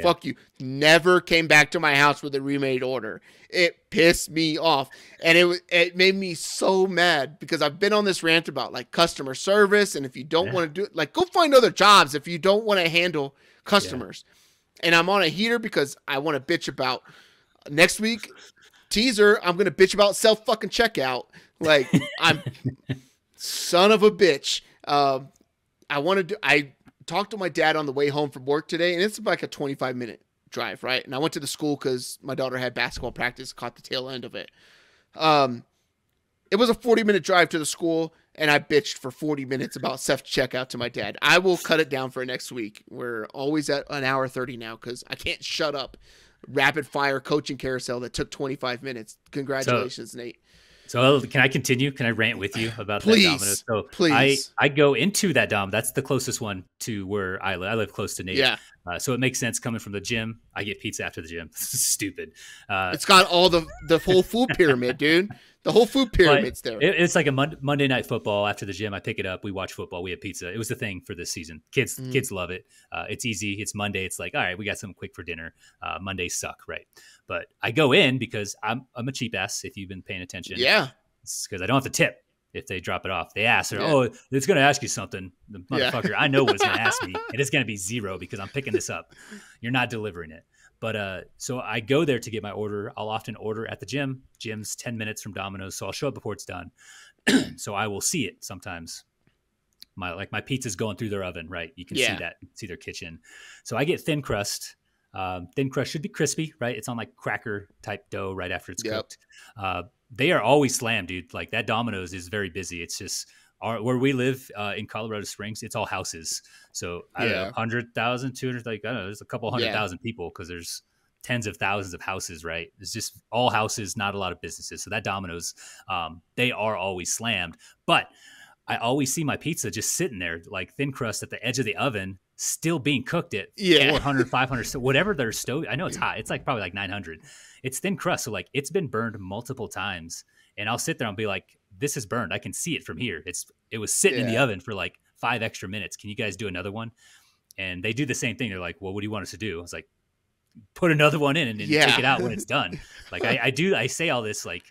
fuck you. Never came back to my house with a remade order. It pissed me off. And it made me so mad, because I've been on this rant about like customer service. And if you don't want to do it, like, go find other jobs if you don't want to handle customers. Yeah. And I'm on a heater because I want to bitch about next week. Teaser, I'm going to bitch about self-fucking checkout. Like, I'm son of a bitch. I talked to my dad on the way home from work today, and it's like a 25-minute drive, right? And I went to the school because my daughter had basketball practice, caught the tail end of it. It was a 40-minute drive to the school, and I bitched for 40 minutes about self-checkout to my dad. I will cut it down for next week. We're always at an hour 30 now because I can't shut up. Rapid fire coaching carousel that took 25 minutes. Congratulations, Nate. So can I continue? Can I rant with you about that Domino's? So please. I go into that Dom. That's the closest one to where I live. I live close to Nate. Yeah. So it makes sense coming from the gym. I get pizza after the gym. Stupid. It's got all the whole food pyramid, dude. The whole food pyramid's there. It's like a Monday night football after the gym. I pick it up. We watch football. We have pizza. It was the thing for this season. Kids love it. It's easy. It's Monday. It's like, all right, we got something quick for dinner. Mondays suck, right? But I go in because I'm a cheap ass, if you've been paying attention. Yeah. It's because I don't have to tip if they drop it off. They ask, it's going to ask you something. The motherfucker, I know what it's going to ask me. And it's going to be zero because I'm picking this up. You're not delivering it. But so I go there to get my order. I'll often order at the gym. Gym's 10 minutes from Domino's, so I'll show up before it's done. So I will see it sometimes. My pizza's going through their oven, right? You can see that. You can see their kitchen. So I get thin crust. Thin crust should be crispy, right? It's on like cracker type dough right after it's cooked. They are always slammed, dude. Like, that Domino's is very busy. It's just where we live in Colorado Springs, it's all houses. So I don't know, 100,000, 200, like, I don't know, there's a couple 100,000 people because there's tens of thousands of houses, right? It's just all houses, not a lot of businesses. So that Domino's, they are always slammed. But I always see my pizza just sitting there, like thin crust at the edge of the oven, still being cooked at 400, 500, so whatever their stove. I know it's hot. It's like probably like 900. It's thin crust. So like, it's been burned multiple times. And I'll sit there and be like, this is burned. I can see it from here. It was sitting in the oven for like 5 extra minutes. Can you guys do another one? And they do the same thing. They're like, well, what do you want us to do? I was like, put another one in and take it out when it's done. Like, I say all this like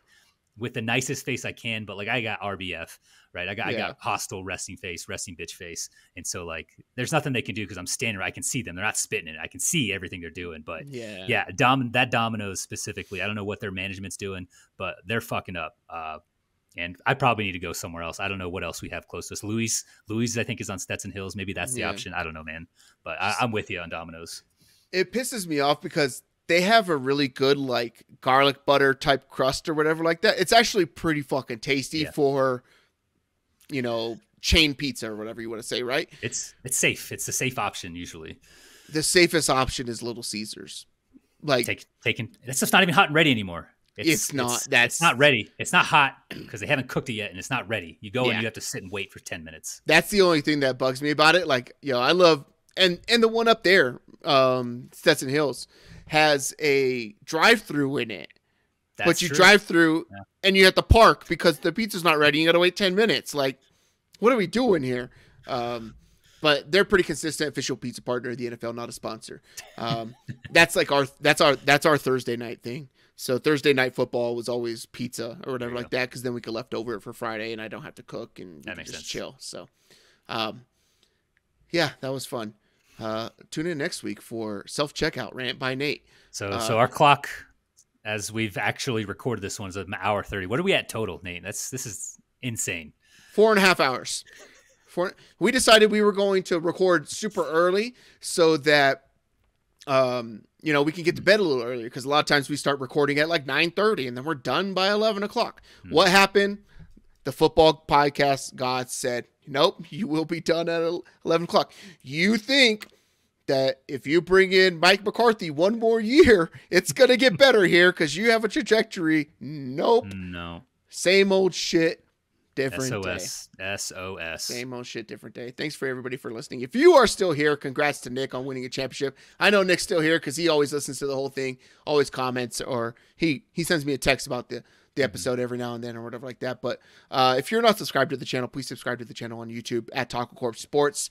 with the nicest face I can, but like, I got RBF, right? I got hostile resting bitch face. And so like, there's nothing they can do because I'm standing right. I can see them. They're not spitting it. I can see everything they're doing. But that Domino's specifically, I don't know what their management's doing, but they're fucking up. And I probably need to go somewhere else. I don't know what else we have close to us. Louis, I think, is on Stetson Hills. Maybe that's the option. I don't know, man. But I'm with you on Domino's. It pisses me off because they have a really good like garlic butter type crust or whatever like that. It's actually pretty fucking tasty for, chain pizza or whatever you want to say, right? It's safe. It's a safe option usually. The safest option is Little Caesars. Like taking that stuff's not even hot and ready anymore. It's not ready. It's not hot because they haven't cooked it yet, and it's not ready. You go and you have to sit and wait for 10 minutes. That's the only thing that bugs me about it. Like, I love and the one up there, Stetson Hills, has a drive-through in it. But you drive through and you have to park because the pizza's not ready. You got to wait 10 minutes. Like, what are we doing here? But they're pretty consistent official pizza partner of the NFL, not a sponsor. That's our Thursday night thing. So Thursday night football was always pizza or whatever like that, because then we could left over it for Friday and I don't have to cook and that makes just sense. Chill. So, that was fun. Tune in next week for self-checkout rant by Nate. So our clock, as we've actually recorded this one, is an hour 30. What are we at total, Nate? This is insane. 4.5 hours. We decided we were going to record super early so that we can get to bed a little earlier, because a lot of times we start recording at like 9:30 and then we're done by 11 o'clock. What happened? The football podcast god said, nope, you will be done at 11 o'clock. You think that if you bring in Mike McCarthy one more year, it's going to get better here because you have a trajectory. Nope. No. Same old shit. Different day. SOS. Same old shit, different day. Thanks for everybody for listening. If you are still here, congrats to Nick on winning a championship. I know Nick's still here because he always listens to the whole thing, always comments, or he sends me a text about the episode every now and then or whatever like that. But if you're not subscribed to the channel, please subscribe to the channel on YouTube at Taco Corp Sports.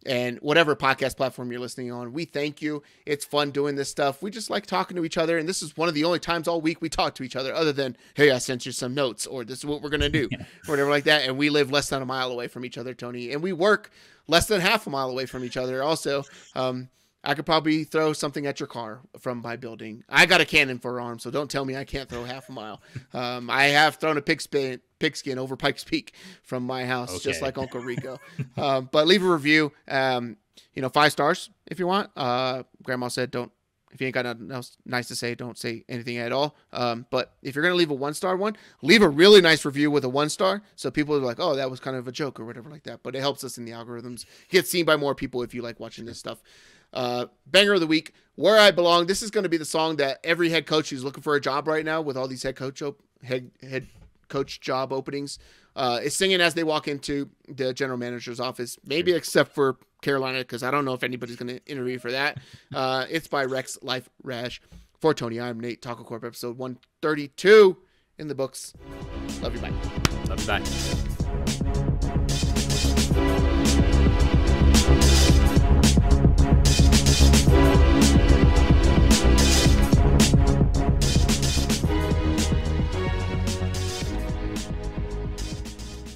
And whatever podcast platform you're listening on, we thank you. It's fun doing this stuff. We just like talking to each other. And this is one of the only times all week we talk to each other, other than, hey, I sent you some notes, or this is what we're going to do, or whatever like that. And we live less than a mile away from each other, Tony. And we work less than half a mile away from each other. Also, I could probably throw something at your car from my building. I got a cannon for an arm, so don't tell me I can't throw half a mile. I have thrown a pigskin over Pikes Peak from my house, just like Uncle Rico. But leave a review, 5 stars if you want. Grandma said if you ain't got nothing else nice to say, don't say anything at all. But if you're going to leave a 1-star one, leave a really nice review with a 1-star. So people are like, oh, that was kind of a joke or whatever like that. But it helps us in the algorithms. Get seen by more people if you like watching this stuff. Banger of the week, Where I Belong. This is going to be the song that every head coach who's looking for a job right now with all these head coach job openings is singing as they walk into the general manager's office, maybe except for Carolina, because I don't know if anybody's going to interview for that. It's by Rex Life Rash. For Tony, I'm Nate. Taco Corp episode 132 in the books. Love you, bye. Love you, bye.